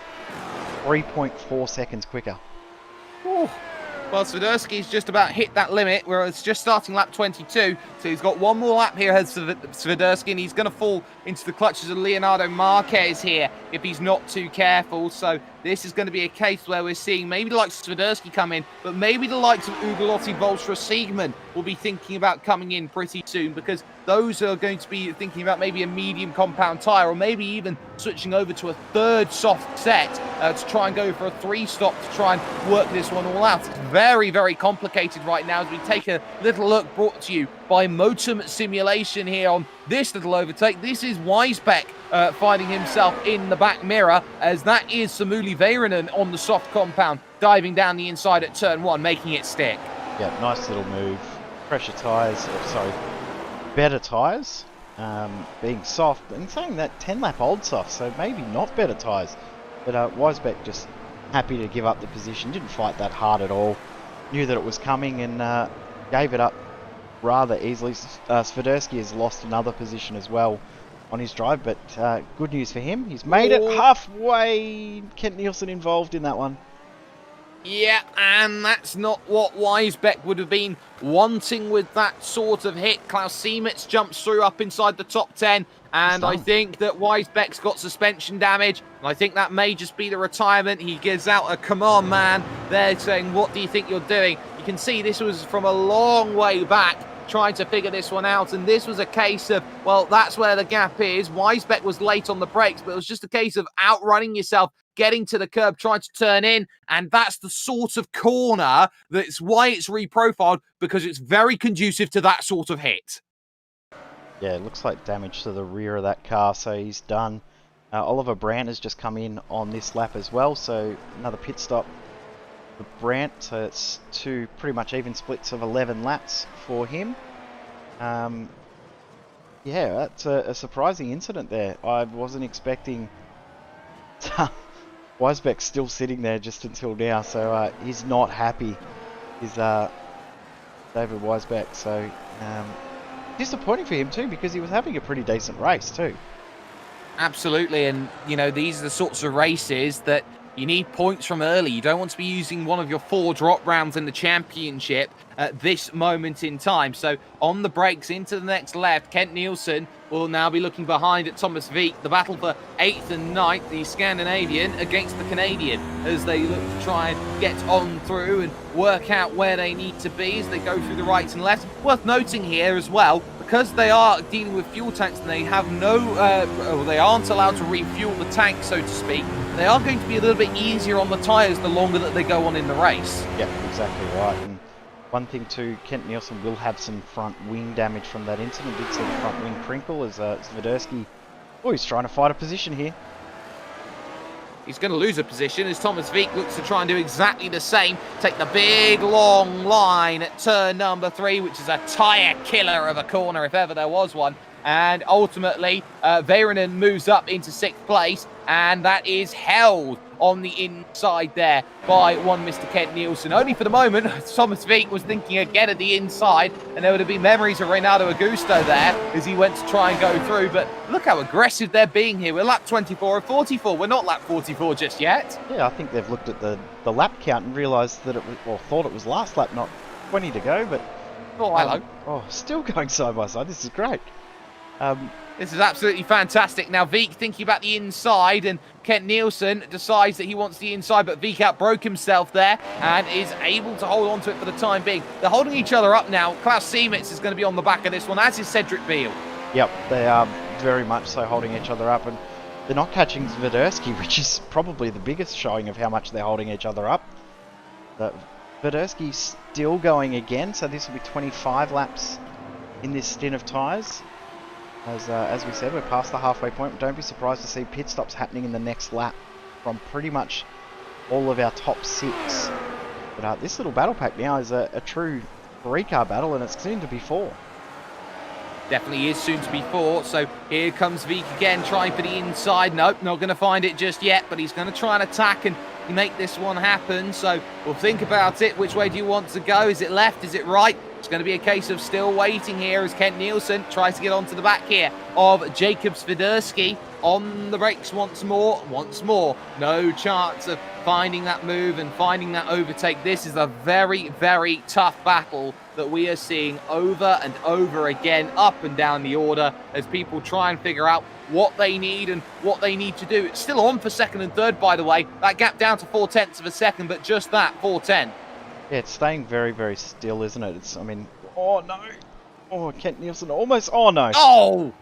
E: 3.4 seconds quicker.
D: Ooh. Well, Swiderski's just about hit that limit, where it's just starting lap 22. So he's got one more lap here ahead of Swiderski, and he's going to fall into the clutches of Leonardo Marquez here if he's not too careful. So this is going to be a case where we're seeing maybe the likes of Swiderski come in, but maybe the likes of Ugolotti, Volstra, Siegmann will be thinking about coming in pretty soon, because those are going to be thinking about maybe a medium compound tyre, or maybe even switching over to a third soft set to try and go for a 3-stop to try and work this one all out. It's very, very complicated right now as we take a little look brought to you by Motum Simulation here on this little overtake. This is Weisbeck finding himself in the back mirror, as that is Samuli Väyrynen on the soft compound, diving down the inside at turn 1, making it stick.
E: Yeah, nice little move. Pressure tyres, better tyres, being soft, and saying that 10 lap old soft, so maybe not better tyres. But Weisbeck just happy to give up the position, didn't fight that hard at all, knew that it was coming, and gave it up rather easily. Swiderski has lost another position as well on his drive, but good news for him, he's made it halfway. Kent Nielsen involved in that one.
D: Yeah, and that's not what Weisbeck would have been wanting with that sort of hit. Klaus Siemitz jumps through up inside the top 10, and I think that Weisbeck's got suspension damage, and I think that may just be the retirement. He gives out a "come on, man," there, saying, "What do you think you're doing?" You can see this was from a long way back, trying to figure this one out, and this was a case of, well, that's where the gap is. Weisbeck was late on the brakes, but it was just a case of outrunning yourself, getting to the curb, trying to turn in, and that's the sort of corner that's why it's reprofiled, because it's very conducive to that sort of hit.
E: Yeah, it looks like damage to the rear of that car, so he's done. Oliver Brandt has just come in on this lap as well, so another pit stop for Brandt, so it's two pretty much even splits of 11 laps for him. Yeah, that's a surprising incident there. I wasn't expecting... Weisbeck's still sitting there just until now, so he's not happy. He's David Weisbeck, so disappointing for him too, because he was having a pretty decent race too.
D: Absolutely, and you know, these are the sorts of races that you need points from early. You don't want to be using one of your 4 drop rounds in the championship at this moment in time. So on the brakes into the next left, Kent Nielsen will now be looking behind at Thomas Wieck. The battle for 8th and 9th, the Scandinavian against the Canadian, as they look to try and get on through and work out where they need to be as they go through the rights and lefts. Worth noting here as well, because they are dealing with fuel tanks and they have no, they aren't allowed to refuel the tank, so to speak, they are going to be a little bit easier on the tyres the longer that they go on in the race.
E: Yeah, exactly right. And one thing too, Kent Nielsen will have some front wing damage from that incident. Did see the front wing crinkle as Swiderski, he's trying to fight a position here.
D: He's going to lose a position as Thomas Wieck looks to try and do exactly the same. Take the big long line at turn number 3, which is a tyre killer of a corner if ever there was one. And ultimately, Väyrynen moves up into 6th place, and that is held on the inside there by one Mr. Kent Nielsen. Only for the moment, Thomas Wieck was thinking again at the inside, and there would have been memories of Renato Augusto there as he went to try and go through. But look how aggressive they're being here. We're lap 24 or 44. We're not lap 44 just yet.
E: Yeah, I think they've looked at the lap count and realised that it was, or thought it was last lap, not 20 to go. But
D: oh, hello.
E: Still going side by side. This is great.
D: This is absolutely fantastic. Now, Wieck thinking about the inside, and Kent Nielsen decides that he wants the inside, but Wieck outbroke himself there and is able to hold on to it for the time being. They're holding each other up now. Klaus Siemitz is going to be on the back of this one, as is Cedric Beal.
E: Yep, they are very much so holding each other up, and they're not catching Swiderski, which is probably the biggest showing of how much they're holding each other up. But Swiderski's still going again, so this will be 25 laps in this stint of tyres. As we said, we're past the halfway point. Don't be surprised to see pit stops happening in the next lap from pretty much all of our top 6. But this little battle pack now is a true 3-car battle, and it's soon to be 4.
D: Definitely is soon to be 4. So here comes Wieck again, trying for the inside. Nope, not going to find it just yet, but he's going to try and attack and make this one happen. So we'll think about it. Which way do you want to go? Is it left? Is it right? It's going to be a case of still waiting here as Kent Nielsen tries to get onto the back here of Jacob Swiderski on the brakes once more. No chance of finding that move and finding that overtake. This is a very, very tough battle that we are seeing over and over again, up and down the order, as people try and figure out what they need and what they need to do. It's still on for second and third, by the way. That gap down to 0.4 of a second, but just that, 4:10.
E: Yeah, it's staying very, very still, isn't it? It's, I mean, oh no. Oh, Kent Nielsen almost, oh no.
D: Oh!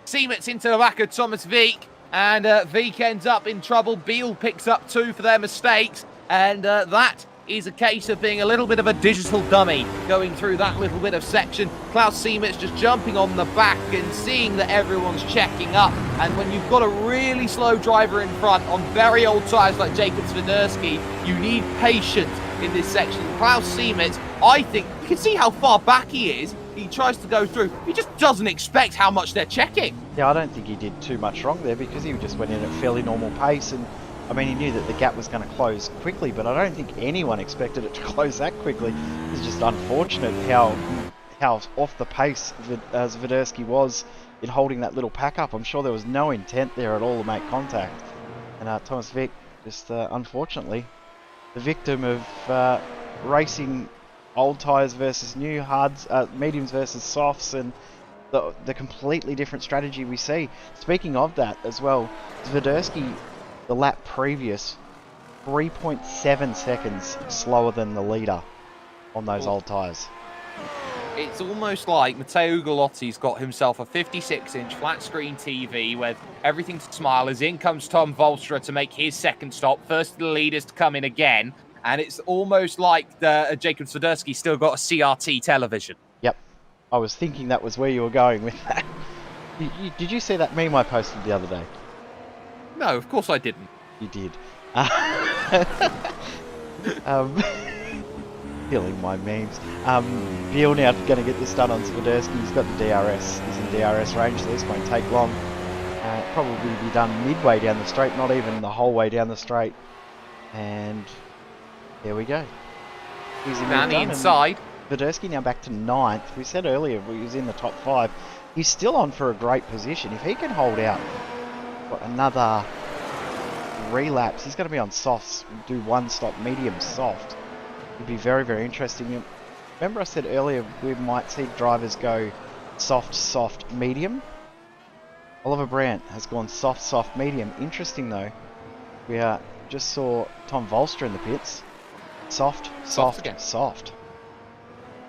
D: Siemens into the back of Thomas Wieck, and Wieck ends up in trouble. Beal picks up 2 for their mistakes, and that is a case of being a little bit of a digital dummy going through that little bit of section. Klaus Siemens just jumping on the back and seeing that everyone's checking up, and when you've got a really slow driver in front on very old tyres like Jacob Swiderski, you need patience in this section. Klaus Siemens, I think, you can see how far back he is. He tries to go through. He just doesn't expect how much they're checking.
E: Yeah, I don't think he did too much wrong there, because he just went in at fairly normal pace, and I mean, he knew that the gap was going to close quickly, but I don't think anyone expected it to close that quickly. It's just unfortunate how off the pace Swiderski was in holding that little pack up. I'm sure there was no intent there at all to make contact. And Thomas Wieck, just unfortunately, the victim of racing old tyres versus new, hards, mediums versus softs, and the completely different strategy we see. Speaking of that as well, Swiderski, the lap previous, 3.7 seconds slower than the leader on those old tyres.
D: It's almost like Matteo Galotti's got himself a 56-inch flat screen TV with everything to smile as in comes Tom Volstra to make his second stop. First of the leaders to come in again. And it's almost like Jacob Swiderski still got a CRT television. Yep.
E: I was thinking that was where you were going with that. Did you see that meme I posted the other day?
D: No, of course I didn't.
E: You did. Killing my memes. Beal now going to get this done on Swiderski. He's got the DRS. He's in DRS range, so this won't take long. Probably be done midway down the straight, not even the whole way down the straight. And there we go. Easy move
D: down the
E: done,
D: inside.
E: Swiderski now back to 9th. We said earlier he was in the top 5. He's still on for a great position. If he can hold out another 3 laps, he's going to be on softs, do 1 stop medium soft. It'd be very, very interesting. Remember I said earlier we might see drivers go soft, soft, medium? Oliver Brandt has gone soft, soft, medium. Interesting though, we just saw Tom Volstra in the pits. Soft, soft,
D: again.
E: Soft.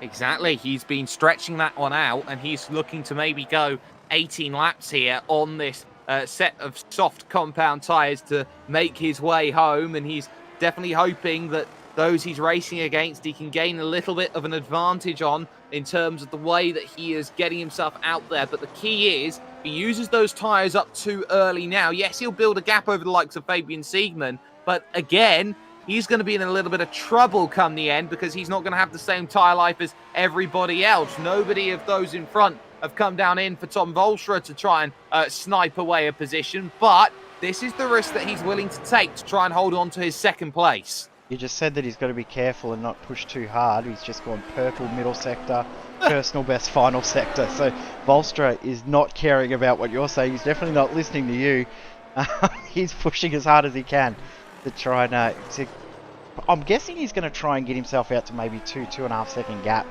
D: Exactly. He's been stretching that one out, and he's looking to maybe go 18 laps here on this set of soft compound tyres to make his way home, and he's definitely hoping that those he's racing against he can gain a little bit of an advantage on in terms of the way that he is getting himself out there. But the key is he uses those tyres up too early now. Yes, he'll build a gap over the likes of Fabian Siegmann, but again, he's going to be in a little bit of trouble come the end because he's not going to have the same tyre life as everybody else. Nobody of those in front have come down in for Tom Volstra to try and snipe away a position, but this is the risk that he's willing to take to try and hold on to his second place.
E: You just said that he's got to be careful and not push too hard. He's just gone purple middle sector, personal best final sector. So Volstra is not caring about what you're saying. He's definitely not listening to you. He's pushing as hard as he can to try and... I'm guessing he's going to try and get himself out to maybe 2.5 second gap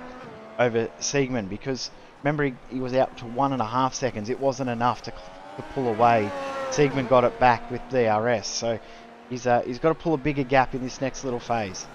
E: over Siegmann, because remember he was out to 1.5 seconds. It wasn't enough to pull away. Siegmann got it back with DRS, so he's got to pull a bigger gap in this next little phase.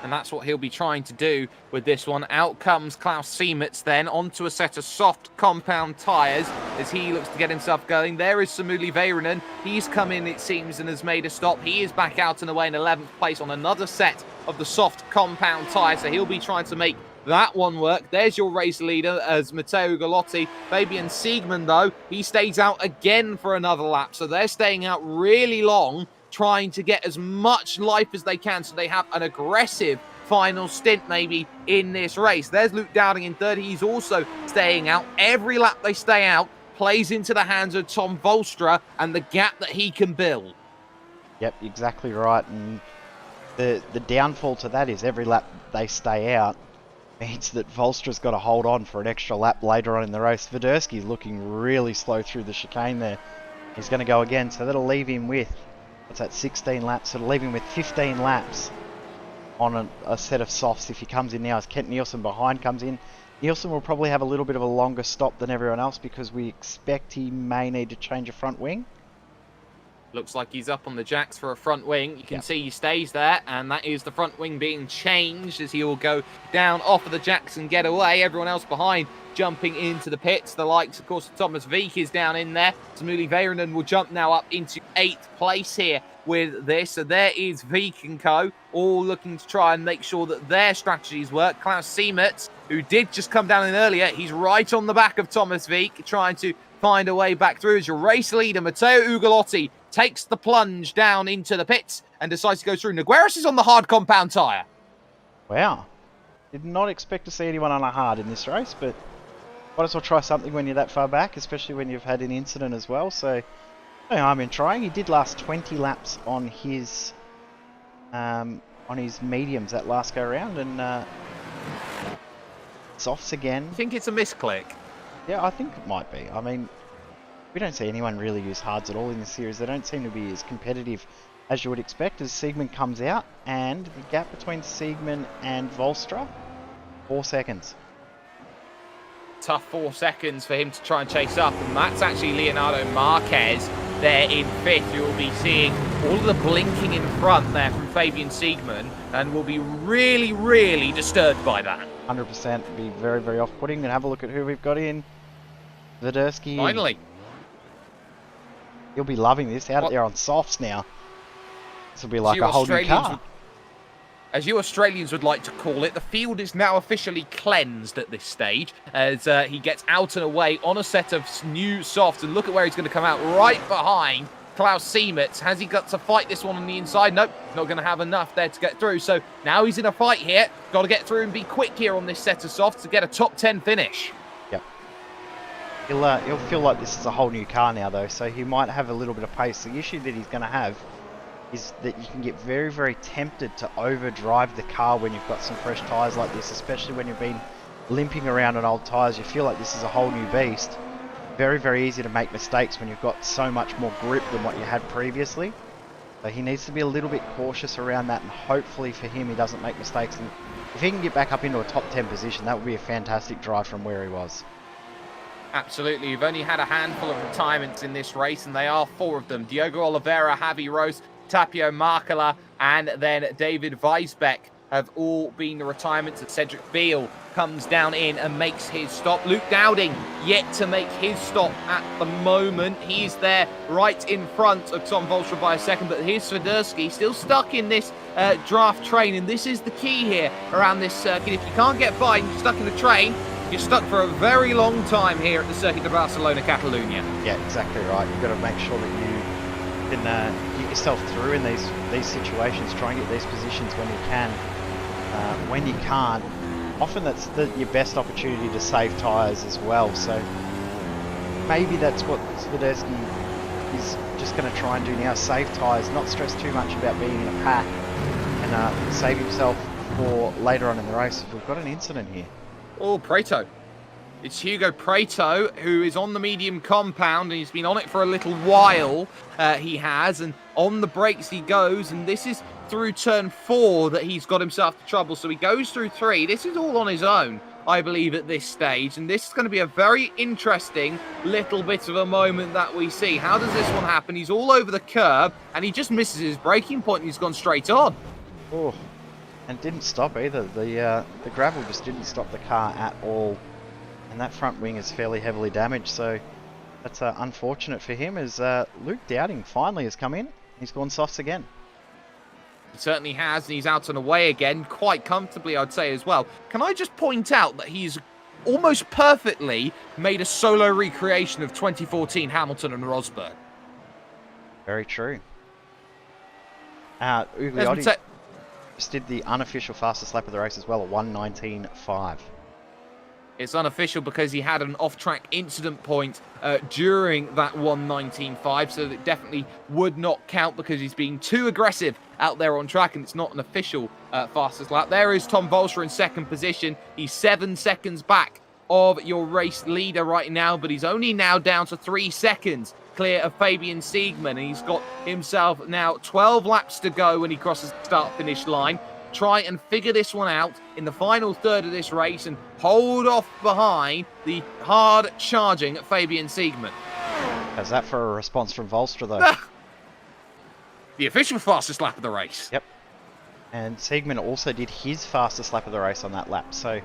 D: And that's what he'll be trying to do with this one. Out comes Klaus Siemens then onto a set of soft compound tyres as he looks to get himself going. There is Samuli Väyrynen. He's come in, it seems, and has made a stop. He is back out and away in 11th place on another set of the soft compound tyres, so he'll be trying to make that one work. There's your race leader as Matteo Galotti. Fabian Siegmann, though, he stays out again for another lap, so they're staying out really long, trying to get as much life as they can so they have an aggressive final stint maybe in this race. There's Luke Dowding in third. He's also staying out. Every lap they stay out plays into the hands of Tom Volstra and the gap that he can build.
E: Yep, exactly right. And the downfall to that is every lap they stay out means that Volstra's got to hold on for an extra lap later on in the race. Swiderski's looking really slow through the chicane there. He's going to go again, so that'll leave him with, what's that, 16 laps? So it'll leave him with 15 laps on a set of softs if he comes in now as Kent Nielsen behind comes in. Nielsen will probably have a little bit of a longer stop than everyone else because we expect he may need to change a front wing.
D: Looks like he's up on the jacks for a front wing. You can see he stays there, and that is the front wing being changed as he will go down off of the jacks and get away. Everyone else behind jumping into the pits. The likes, of course, of Thomas Veek is down in there. Samuli Väyrynen will jump now up into 8th place here with this. So there is Veek and co, all looking to try and make sure that their strategies work. Klaus Siemert, who did just come down in earlier, he's right on the back of Thomas Veek, trying to find a way back through as your race leader, Matteo Ugolotti, takes the plunge down into the pits and decides to go through. Nogueras is on the hard compound tyre.
E: Wow. Did not expect to see anyone on a hard in this race, but might as well try something when you're that far back, especially when you've had an incident as well. So, no harm in trying. He did last 20 laps on his mediums that last go round, and softs again.
D: I think it's a misclick.
E: Yeah, I think it might be. I mean, we don't see anyone really use hards at all in this series. They don't seem to be as competitive as you would expect as Siegman comes out, and the gap between Siegman and Volstra, 4 seconds.
D: Tough 4 seconds for him to try and chase up, and that's actually Leonardo Marquez there in 5th. You'll be seeing all of the blinking in front there from Fabian Siegman, and will be really, really disturbed by that.
E: 100% be very, very off-putting. And have a look at who we've got in. Swiderski.
D: Finally.
E: He'll be loving this out there on softs now. This will be like a whole new car.
D: As you Australians would like to call it, the field is now officially cleansed at this stage as he gets out and away on a set of new softs. And look at where he's going to come out, right behind Klaus Siemert. Has he got to fight this one on the inside? Nope, not going to have enough there to get through. So now he's in a fight here. Got to get through and be quick here on this set of softs to get a top 10 finish.
E: Yep. He'll feel like this is a whole new car now, though, so he might have a little bit of pace. The issue that he's going to have is that you can get very, very tempted to overdrive the car when you've got some fresh tyres like this, especially when you've been limping around on old tyres. You feel like this is a whole new beast. Very, very easy to make mistakes when you've got so much more grip than what you had previously. So he needs to be a little bit cautious around that, and hopefully for him he doesn't make mistakes. And if he can get back up into a top 10 position, that would be a fantastic drive from where he was.
D: Absolutely. You've only had a handful of retirements in this race, and they are 4 of them. Diogo Oliveira, Javi Rose, Tapio Markala, and then David Weisbeck have all been the retirements. Of Cedric Beale comes down in and makes his stop. Luke Dowding yet to make his stop at the moment. He's there right in front of Tom Volstra by a second, but here's Swiderski still stuck in this draft train, and this is the key here around this circuit. If you can't get by and you're stuck in the train, you're stuck for a very long time here at the circuit of Barcelona-Catalunya.
E: Yeah, exactly right. You've got to make sure that you can get yourself through in these situations. Try and get these positions when you can. When you can't, often that's your best opportunity to save tyres as well. So maybe that's what Swiderski is just going to try and do now. Save tyres, not stress too much about being in a pack, and save himself for later on in the race. We've got an incident here.
D: Oh, Preto. It's Hugo Preto, who is on the medium compound, and he's been on it for a little while. He has, and on the brakes he goes, and this is through turn 4 that he's got himself to trouble. So he goes through 3. This is all on his own, I believe, at this stage, and this is going to be a very interesting little bit of a moment that we see. How does this one happen? He's all over the curb, and he just misses his braking point, and he's gone straight on.
E: Oh, and didn't stop either. The gravel just didn't stop the car at all. And that front wing is fairly heavily damaged, so that's unfortunate for him as Luke Dowding finally has come in. He's gone softs again.
D: He certainly has, and he's out and away again, quite comfortably, I'd say, as well. Can I just point out that he's almost perfectly made a solo recreation of 2014 Hamilton and Rosberg?
E: Very true. Ugliotti just did the unofficial fastest lap of the race as well, at 1:19.5.
D: It's unofficial because he had an off-track incident point during that 1:19.5, so that definitely would not count because he's being too aggressive out there on track, and it's not an official fastest lap. There is Tom Volster in second position. He's 7 seconds back of your race leader right now, but he's only now down to 3 seconds clear of Fabian Siegmann, and he's got himself now 12 laps to go when he crosses the start-finish line. Try and figure this one out in the final third of this race and hold off behind the hard-charging Fabian Siegmann.
E: How's that for a response from Volster, though?
D: The official fastest lap of the race.
E: Yep. And Siegmann also did his fastest lap of the race on that lap. So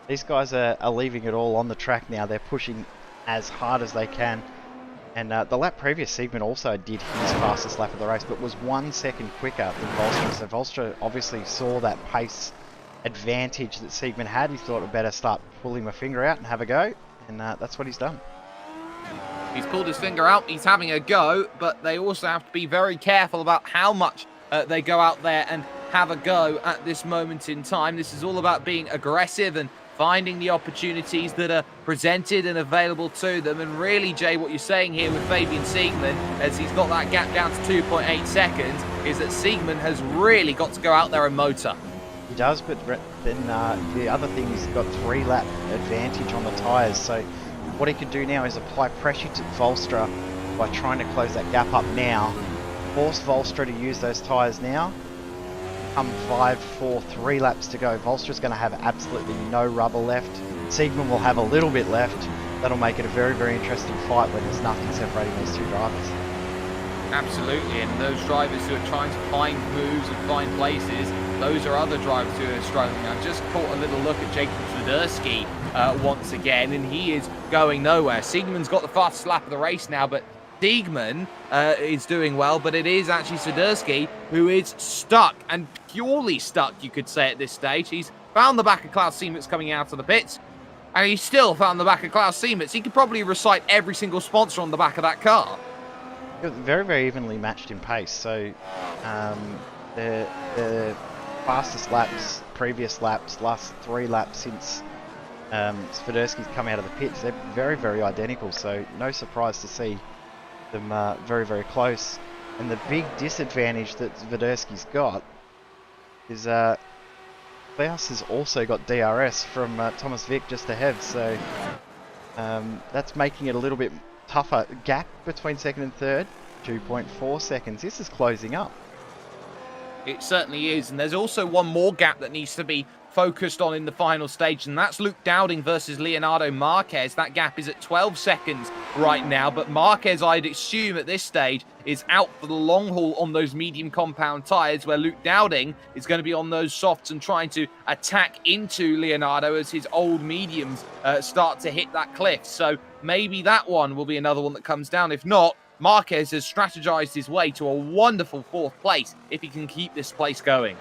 E: these guys are leaving it all on the track now. They're pushing as hard as they can. And the lap previous, Siegmann also did his fastest lap of the race, but was 1 second quicker than Volster. So Volster obviously saw that pace advantage that Siegmann had. He thought it better start pulling my finger out and have a go, and that's what he's done.
D: He's pulled his finger out, he's having a go, but they also have to be very careful about how much they go out there and have a go at this moment in time. This is all about being aggressive and finding the opportunities that are presented and available to them. And really, Jay, what you're saying here with Fabian Siegmann, as he's got that gap down to 2.8 seconds, is that Siegmann has really got to go out there and motor.
E: He does, but then the other thing is he's got 3 lap advantage on the tyres. So what he can do now is apply pressure to Volster by trying to close that gap up now. Force Volster to use those tyres now. Come 5, 4, 3 laps to go. Volster's going to have absolutely no rubber left. Siegmann will have a little bit left. That'll make it a very, very interesting fight when there's nothing separating these two drivers.
D: Absolutely, and those drivers who are trying to find moves and find places, those are other drivers who are struggling. I've just caught a little look at Jacob Swiderski once again, and he is going nowhere. Siegmann's got the fastest lap of the race now, but Siegmann is doing well, but it is actually Swiderski who is stuck, and purely stuck, you could say, at this stage. He's found the back of Klaus Siemens coming out of the pits, and he's still found the back of Klaus Siemens. He could probably recite every single sponsor on the back of that car.
E: Very, very evenly matched in pace. So the fastest laps, previous laps, last 3 laps since Swiderski's come out of the pits, they're very, very identical. So no surprise to see them very, very close. And the big disadvantage that Swiderski's got is Klaus has also got DRS from Thomas Vick just ahead. So that's making it a little bit tougher. Gap between second and third, 2.4 seconds. This is closing up.
D: It certainly is, and there's also one more gap that needs to be focused on in the final stage, and that's Luke Dowding versus Leonardo Marquez. That gap is at 12 seconds right now, but Marquez, I'd assume at this stage, is out for the long haul on those medium compound tyres, where Luke Dowding is going to be on those softs and trying to attack into Leonardo as his old mediums start to hit that cliff. So maybe that one will be another one that comes down. If not, Marquez has strategized his way to a wonderful 4th place if he can keep this place going.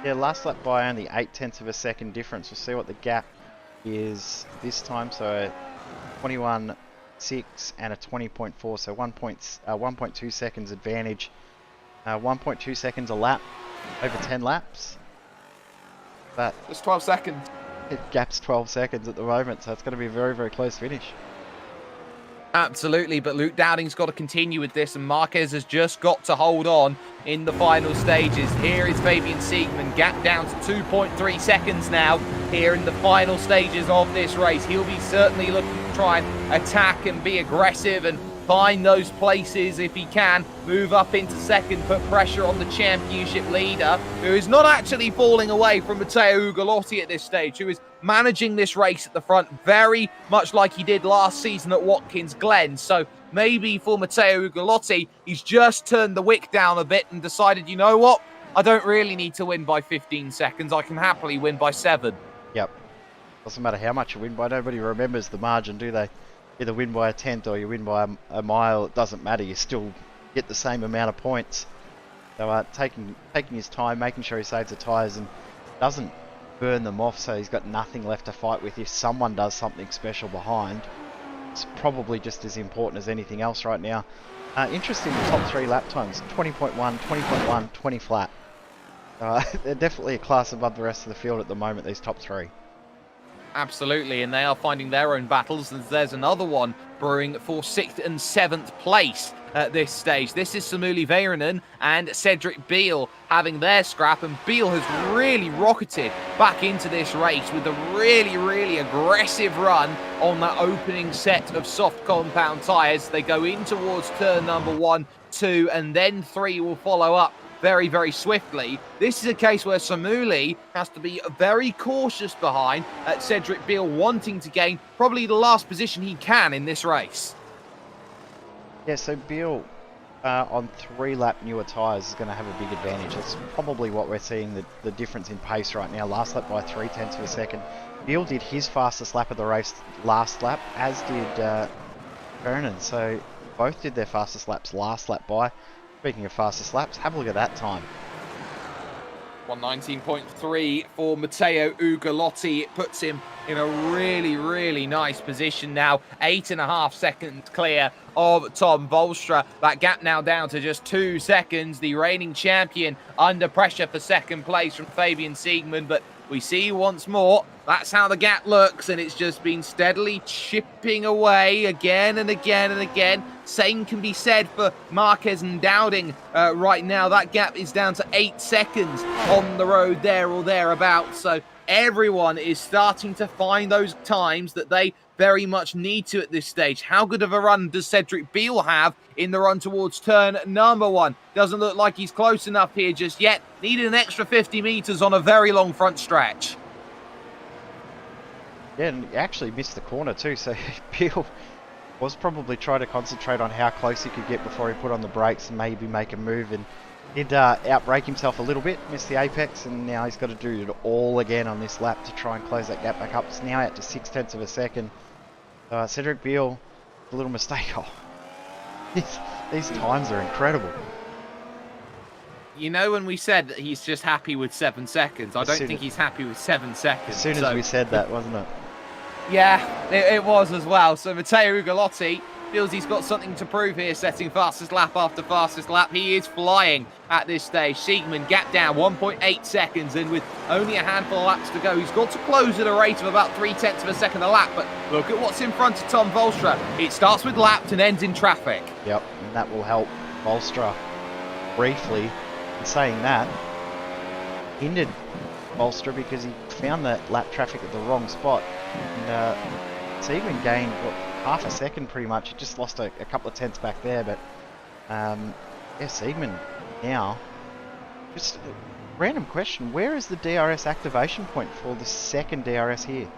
E: Yeah, last lap by only 0.8 of a second difference. We'll see what the gap is this time. So 21.6 and a 20.4, so 1.2 seconds advantage. 1.2 seconds a lap over 10 laps. But
D: It's 12 seconds.
E: it gap's 12 seconds at the moment, so it's going to be a very, very close finish.
D: Absolutely, but Luke Dowding's got to continue with this, and Marquez has just got to hold on in the final stages. Here is Fabian Siegmann, gap down to 2.3 seconds now here in the final stages of this race. He'll be certainly looking to try and attack and be aggressive and find those places if he can, move up into second, put pressure on the championship leader, who is not actually falling away from Matteo Ugolotti at this stage, who is managing this race at the front very much like he did last season at Watkins Glen. So maybe for Matteo Ugolotti, he's just turned the wick down a bit and decided, you know what, I don't really need to win by 15 seconds, I can happily win by 7.
E: Yep. Doesn't matter how much you win by, nobody remembers the margin, do they? Either win by a tenth or you win by a mile, it doesn't matter, you still get the same amount of points. So taking his time, making sure he saves the tyres and doesn't burn them off, so he's got nothing left to fight with. If someone does something special behind, it's probably just as important as anything else right now. Interesting, the top 3 lap times, 20.1, 20.1, 20 flat. They're definitely a class above the rest of the field at the moment, these top 3.
D: Absolutely, and they are finding their own battles. And there's another one brewing for 6th and 7th place at this stage. This is Samuli Väyrynen and Cedric Beal having their scrap, and Beal has really rocketed back into this race with a really aggressive run on that opening set of soft compound tyres. They go in towards turn number 1, 2, and then 3 will follow up very swiftly. This is a case where Samuli has to be very cautious behind Cedric Beal, wanting to gain probably the last position he can in this race.
E: Yeah, so Beal on 3-lap newer tyres is going to have a big advantage. That's probably what we're seeing, the difference in pace right now. Last lap by 0.3 of a second. Beal did his fastest lap of the race last lap, as did Vernon. So both did their fastest laps last lap by. Speaking of fastest laps, have a look at that time.
D: 119.3 for Matteo Ugolotti. It puts him in a really nice position now. 8.5 seconds clear of Tom Volstra. That gap now down to just 2 seconds. The reigning champion under pressure for second place from Fabian Siegmund, but we see once more that's how the gap looks, and it's just been steadily chipping away again and again. Same can be said for Marquez and Dowding right now. That gap is down to 8 seconds on the road there or thereabouts. So everyone is starting to find those times that they very much need to at this stage. How good of a run does Cedric Beal have in the run towards turn number 1? Doesn't look like he's close enough here just yet. Needed an extra 50 meters on a very long front stretch.
E: Yeah, and he actually missed the corner too, so Beal was probably trying to concentrate on how close he could get before he put on the brakes and maybe make a move, and he'd outbrake himself a little bit, missed the apex, and now he's got to do it all again on this lap to try and close that gap back up. It's now out to 0.6 of a second. Cedric Beal, a little mistake. Oh, these times are incredible.
D: You know, when we said that he's just happy with 7 seconds, I don't think he's happy with 7 seconds.
E: As soon as we said that, wasn't it?
D: Yeah, it was as well. So Matteo Ugolotti feels he's got something to prove here, setting fastest lap after fastest lap. He is flying at this stage. Siegmund gap down 1.8 seconds, and with only a handful of laps to go, he's got to close at a rate of about 0.3 of a second a lap. But look at what's in front of Tom Volstra. It starts with lapped and ends in traffic.
E: Yep, and that will help Volstra briefly. And saying that, hindered Volstra because he found that lap traffic at the wrong spot. And Siegmund gained, what, half a second pretty much. He just lost a couple of tenths back there, but yeah, Siegmund now. Just a random question, where is the DRS activation point for the second DRS here?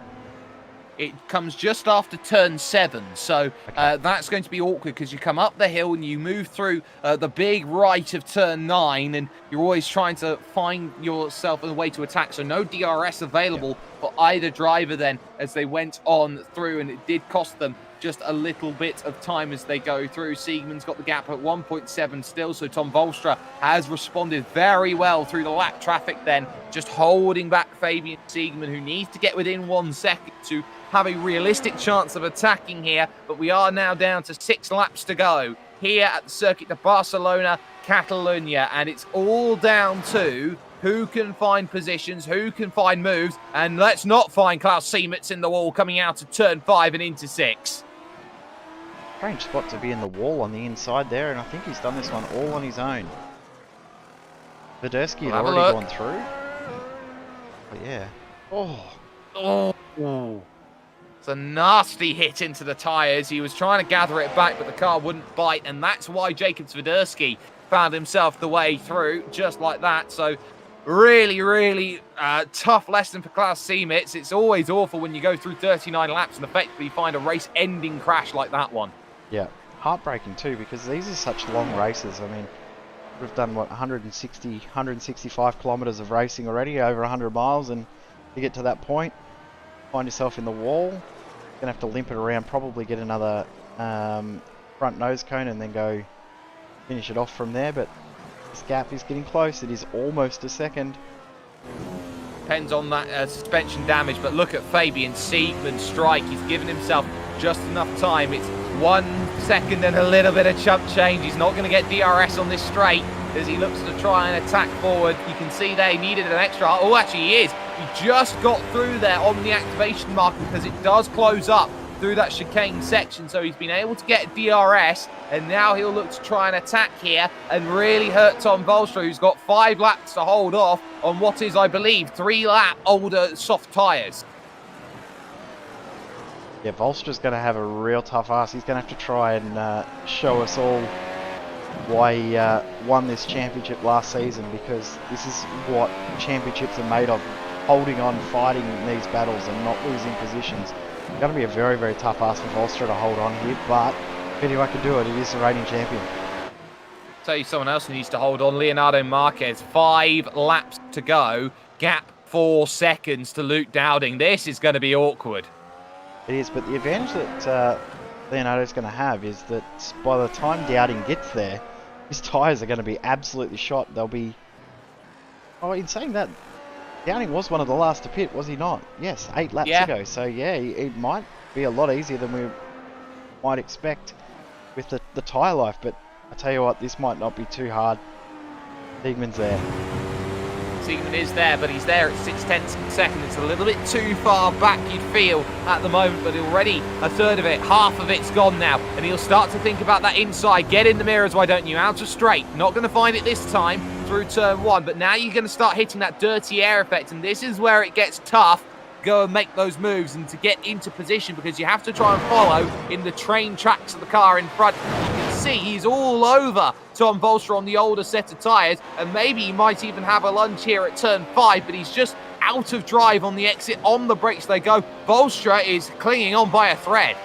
D: It comes just after turn 7, so that's going to be awkward because you come up the hill and you move through the big right of turn 9, and you're always trying to find yourself a way to attack. So no DRS available for either driver then as they went on through, and it did cost them just a little bit of time as they go through. Siegmund's got the gap at 1.7 still, so Tom Volstra has responded very well through the lap traffic then, just holding back Fabian Siegmund, who needs to get within 1 second to have a realistic chance of attacking here. But we are now down to 6 laps to go here at the circuit of Barcelona-Catalunya, and it's all down to who can find positions, who can find moves, and let's not find Klaus Siemertz in the wall coming out of turn 5 and into 6.
E: Strange spot to be in the wall on the inside there, and I think he's done this one all on his own. Vidursky had already gone through. But yeah.
D: Oh. It's a nasty hit into the tyres. He was trying to gather it back, but the car wouldn't bite, and that's why Jacob Vidursky found himself the way through, just like that. So really tough lesson for Klaus Siemertz. It's always awful when you go through 39 laps and effectively find a race-ending crash like that one.
E: Yeah, heartbreaking too, because these are such long races. I mean, we've done, what, 165 kilometres of racing already, over 100 miles, and you get to that point, find yourself in the wall, you're going to have to limp it around, probably get another front nose cone and then go finish it off from there. But this gap is getting close. It is almost a second.
D: Depends on that suspension damage, but look at Fabian Siegmund's strike. He's given himself just enough time. It's 1 second and a little bit of chump change. He's not going to get DRS on this straight. as he looks to try and attack forward. You can see they needed an extra. Oh, actually he is. He just got through there on the activation marker because it does close up through that chicane section, so he's been able to get DRS, and now he'll look to try and attack here and really hurt Tom Volstra, who's got 5 laps to hold off on what is, I believe, 3-lap older soft tyres.
E: Yeah, Volstra's going to have a real tough ask. He's going to have to try and show us all why he won this championship last season, because this is what championships are made of, holding on, fighting these battles and not losing positions. It's going to be a very, very tough ask for Volstra to hold on here, but if anyone can do it, it is the reigning champion.
D: Tell you someone else who needs to hold on, Leonardo Marquez. 5 laps to go, gap 4 seconds to Luke Dowding. This is going to be awkward.
E: It is, but the advantage that Leonardo's going to have is that by the time Dowding gets there, his tyres are going to be absolutely shot. They'll be... Oh, in saying that, Dowding was one of the last to pit, was he not? Yes, 8 laps ago. So yeah, it might be a lot easier than we might expect with the tyre life. But I tell you what, this might not be too hard. Siegmund's there.
D: Siegmund is there, but he's there at 6/10 of a second. It's a little bit too far back, you'd feel, at the moment, but already a third of it, half of it's gone now, and he'll start to think about that inside. Get in the mirrors, why don't you? Out of straight. Not going to find it this time through turn 1, but now you're going to start hitting that dirty air effect, and this is where it gets tough. Go and make those moves and to get into position, because you have to try and follow in the train tracks of the car in front. You can see he's all over Tom Volstra on the older set of tyres, and maybe he might even have a lunge here at turn 5, but he's just out of drive on the exit. On the brakes they go. Volstra is clinging on by a thread.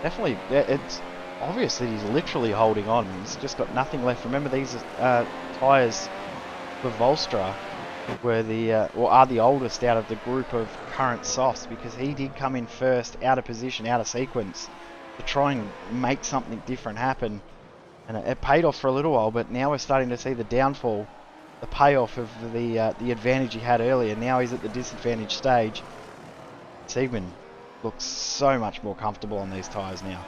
E: Definitely, it's obvious that he's literally holding on. He's just got nothing left. Remember, these tyres for Volstra were are the oldest out of the group of current softs, because he did come in first, out of position, out of sequence, to try and make something different happen, and it paid off for a little while. But now we're starting to see the downfall, the payoff of the advantage he had earlier. Now he's at the disadvantage stage. Siegmund looks so much more comfortable on these tyres now.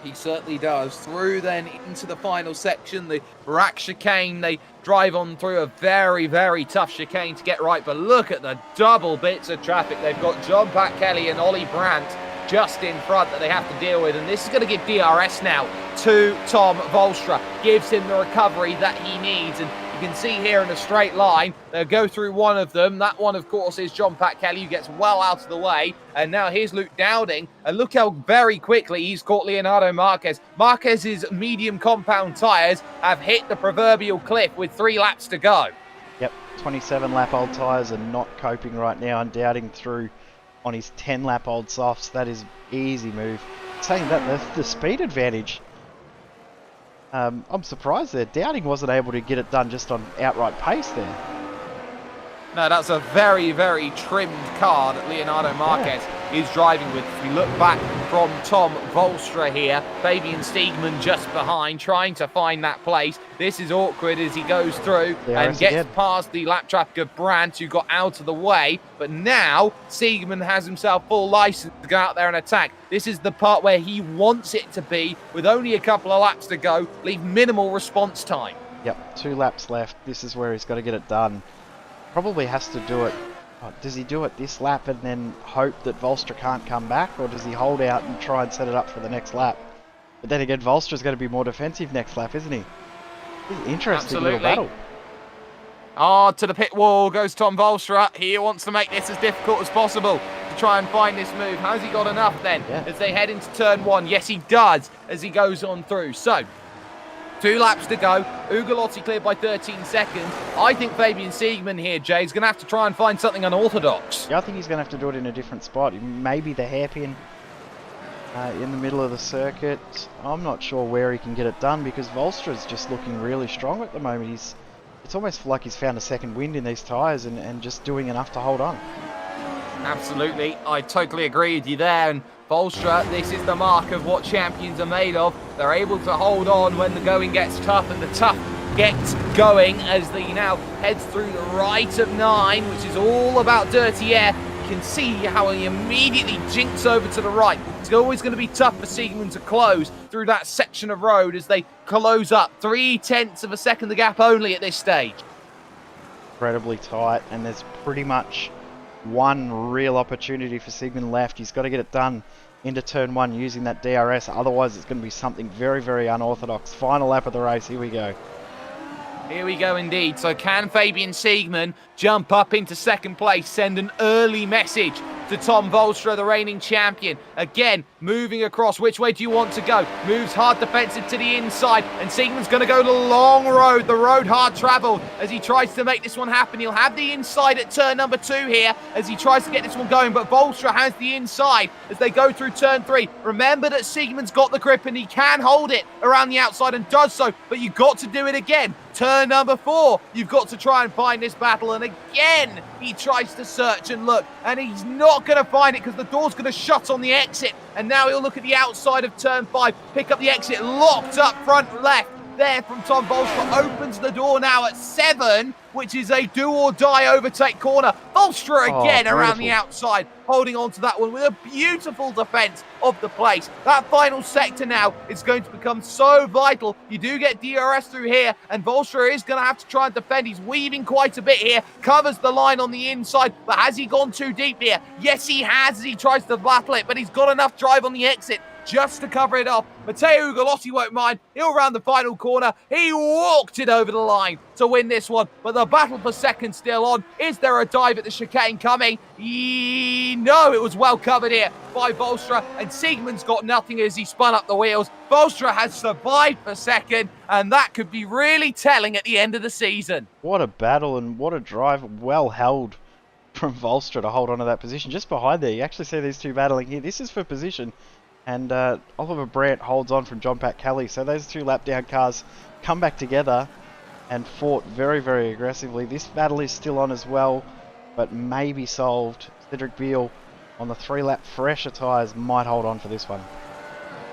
D: He certainly does. Through then into the final section, the rack chicane. They drive on through a very, very tough chicane to get right, but look at the double bits of traffic. They've got John Pat Kelly and Ollie Brandt just in front that they have to deal with, and this is going to give DRS now to Tom Volstra. Gives him the recovery that he needs, and you can see here in a straight line, they'll go through one of them. That one, of course, is John Pat Kelly, who gets well out of the way. And now here's Luke Dowding. And look how very quickly he's caught Leonardo Marquez. Marquez's medium compound tyres have hit the proverbial cliff with 3 laps to go.
E: Yep, 27-lap-old tyres are not coping right now, and Dowding through on his 10-lap-old softs. That is easy move. Saying that, the speed advantage... I'm surprised there. Dowding wasn't able to get it done just on outright pace there.
D: No, that's a very, very trimmed car that Leonardo Marquez is driving with. If we look back from Tom Volstra here, Fabian Siegmund just behind, trying to find that place. This is awkward as he goes through and gets past the lap traffic of Brandt, who got out of the way. But now Siegmund has himself full license to go out there and attack. This is the part where he wants it to be, with only a couple of laps to go, leave minimal response time.
E: Yep, 2 laps left. This is where he's got to get it done. Probably has to do it. Does he do it this lap and then hope that Volstra can't come back, or does he hold out and try and set it up for the next lap? But then again, Volstra's going to be more defensive next lap, isn't he? Interesting little battle.
D: To the pit wall goes Tom Volstra. He wants to make this as difficult as possible to try and find this move. Has he got enough then as they head into turn 1? Yes, he does as he goes on through. So, 2 laps to go. Ugolotti cleared by 13 seconds. I think Fabian Siegmund here, Jay, is going to have to try and find something unorthodox.
E: Yeah, I think he's going to have to do it in a different spot. Maybe the hairpin in the middle of the circuit. I'm not sure where he can get it done, because Volstra's just looking really strong at the moment. It's almost like he's found a second wind in these tyres and just doing enough to hold on.
D: Absolutely. I totally agree with you there. And Volstra, this is the mark of what champions are made of. They're able to hold on when the going gets tough, and the tough gets going as he now heads through the right of 9, which is all about dirty air. can see how he immediately jinks over to the right. It's always going to be tough for Siegmund to close through that section of road as they close up. 0.3 of a second the gap only at this stage.
E: Incredibly tight, and there's pretty much one real opportunity for Siegmund left. He's got to get it done into turn 1 using that DRS, otherwise it's going to be something very, very unorthodox. Final lap of the race, here we go.
D: Here we go indeed. So can Fabian Siegmund jump up into second place, send an early message to Tom Volstra, the reigning champion? Again, moving across. Which way do you want to go? Moves hard defensive to the inside, and Siegmund's going to go the long road, the road hard travelled, as he tries to make this one happen. He'll have the inside at turn number 2 here, as he tries to get this one going, but Volstra has the inside as they go through turn 3. Remember that Siegmund's got the grip, and he can hold it around the outside and does so, but you've got to do it again. Turn number 4, you've got to try and find this battle, and again, he tries to search and look, and he's not going to find it because the door's going to shut on the exit, and now he'll look at the outside of turn 5, pick up the exit, locked up front left. There from Tom Volstra, opens the door now at 7, which is a do-or-die overtake corner. Volstra again around the outside, holding on to that one with a beautiful defense of the place. That final sector now is going to become so vital. You do get DRS through here, and Volstra is going to have to try and defend. He's weaving quite a bit here, covers the line on the inside, but has he gone too deep here? Yes, he has, as he tries to battle it, but he's got enough drive on the exit just to cover it off. Matteo Ugolotti won't mind. He'll round the final corner. He walked it over the line to win this one, but the battle for second still on. Is there a dive at the chicane coming? No, it was well covered here by Volstra, and Siegmund's got nothing as he spun up the wheels. Volstra has survived for second, and that could be really telling at the end of the season.
E: What a battle and what a drive, well held from Volstra to hold on to that position. Just behind there, you actually see these two battling here. This is for position. And Oliver Brandt holds on from John Pat Kelly. So those two lap down cars come back together and fought very, very aggressively. This battle is still on as well, but maybe solved. Cedric Beale on the 3-lap fresher tyres might hold on for this one.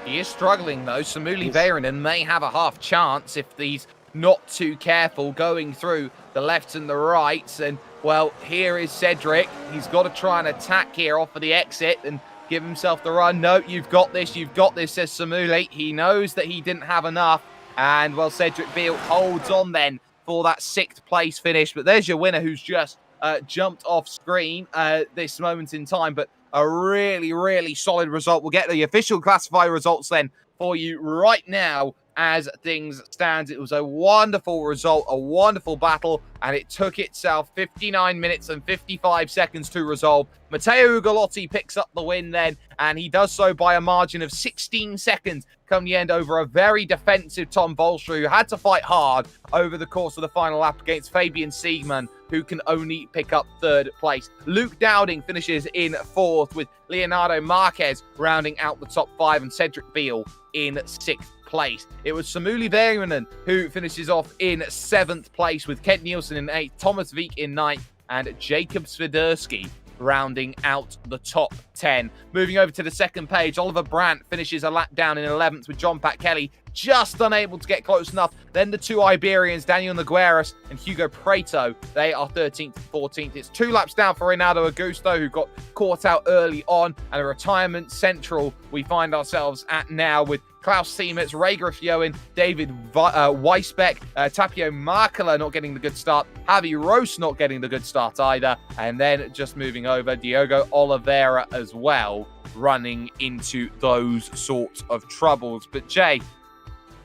D: He is struggling though. Samuli Väyrynen may have a half chance if he's not too careful going through the lefts and the rights. And well, here is Cedric. He's got to try and attack here off of the exit and give himself the run. No, you've got this, says Samuli. He knows that he didn't have enough. And, well, Cedric Beale holds on then for that 6th place finish. But there's your winner who's just jumped off screen this moment in time. But a really, really solid result. We'll get the official classifier results then for you right now. As things stand, it was a wonderful result, a wonderful battle, and it took itself 59 minutes and 55 seconds to resolve. Matteo Ugolotti picks up the win then, and he does so by a margin of 16 seconds come the end over a very defensive Tom Volstra, who had to fight hard over the course of the final lap against Fabian Siegmund, who can only pick up 3rd place. Luke Dowding finishes in 4th, with Leonardo Marquez rounding out the top 5 and Cedric Beale in 6th place. It was Samuli Väyrynen who finishes off in 7th place, with Kent Nielsen in 8th, Thomas Wieck in 9th, and Jacob Swiderski rounding out the top 10. Moving over to the second page, Oliver Brandt finishes a lap down in 11th, with John Pat Kelly just unable to get close enough. Then the two Iberians, Daniel Nogueras and Hugo Preto, they are 13th and 14th. It's 2 laps down for Renato Augusto, who got caught out early on, and a retirement central we find ourselves at now, with Klaus Siemens, Ray Griffioen, David Weisbeck, Tapio Markela not getting the good start, Javi Rose not getting the good start either, and then just moving over, Diogo Oliveira as well, running into those sorts of troubles. But Jay,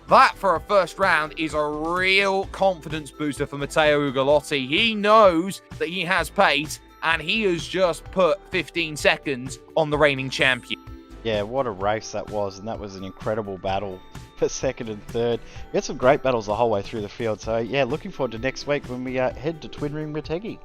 D: that for a first round is a real confidence booster for Matteo Ugolotti. He knows that he has pace, and he has just put 15 seconds on the reigning champion.
E: Yeah, what a race that was, and that was an incredible battle for 2nd and 3rd. We had some great battles the whole way through the field, so yeah, looking forward to next week when we head to Twin Ring Motegi.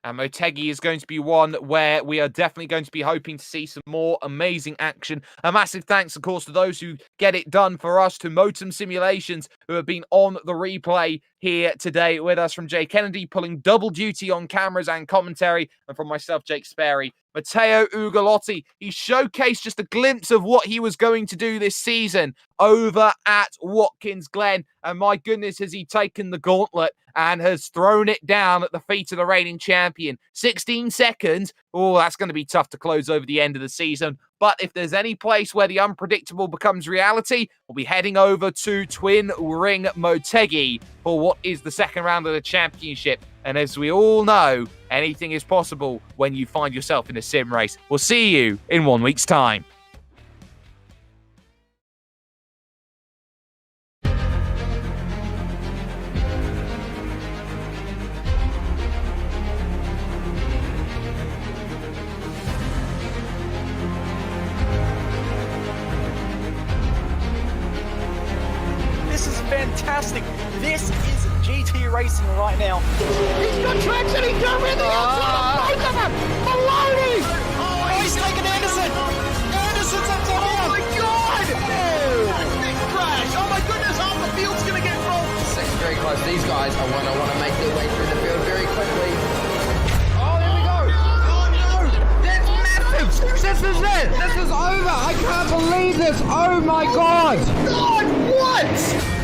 D: And Motegi is going to be one where we are definitely going to be hoping to see some more amazing action. A massive thanks, of course, to those who get it done for us, to Motum Simulations, who have been on the replay here today with us, from Jay Kennedy, pulling double duty on cameras and commentary, and from myself, Jake Sperry, Matteo Ugolotti. He showcased just a glimpse of what he was going to do this season over at Watkins Glen. And my goodness, has he taken the gauntlet and has thrown it down at the feet of the reigning champion. 16 seconds. Oh, that's going to be tough to close over the end of the season. But if there's any place where the unpredictable becomes reality, we'll be heading over to Twin Ring Motegi for what is the second round of the championship. And as we all know, anything is possible when you find yourself in a sim race. We'll see you in 1 week's time.
A: This is fantastic. This is GT racing right now.
B: He's got traction. He's going the outside of both of them. Maloney.
A: Oh, he's taking Anderson. Anderson's up to
B: Oh my God! Big crash. Oh my goodness, half the field's going to get rolled.
C: Second very close. These guys I want to make their way through the field very quickly. Oh, there we go. Oh no, that's massive. This is it. This is over. I can't believe this. Oh my God.
B: God, what?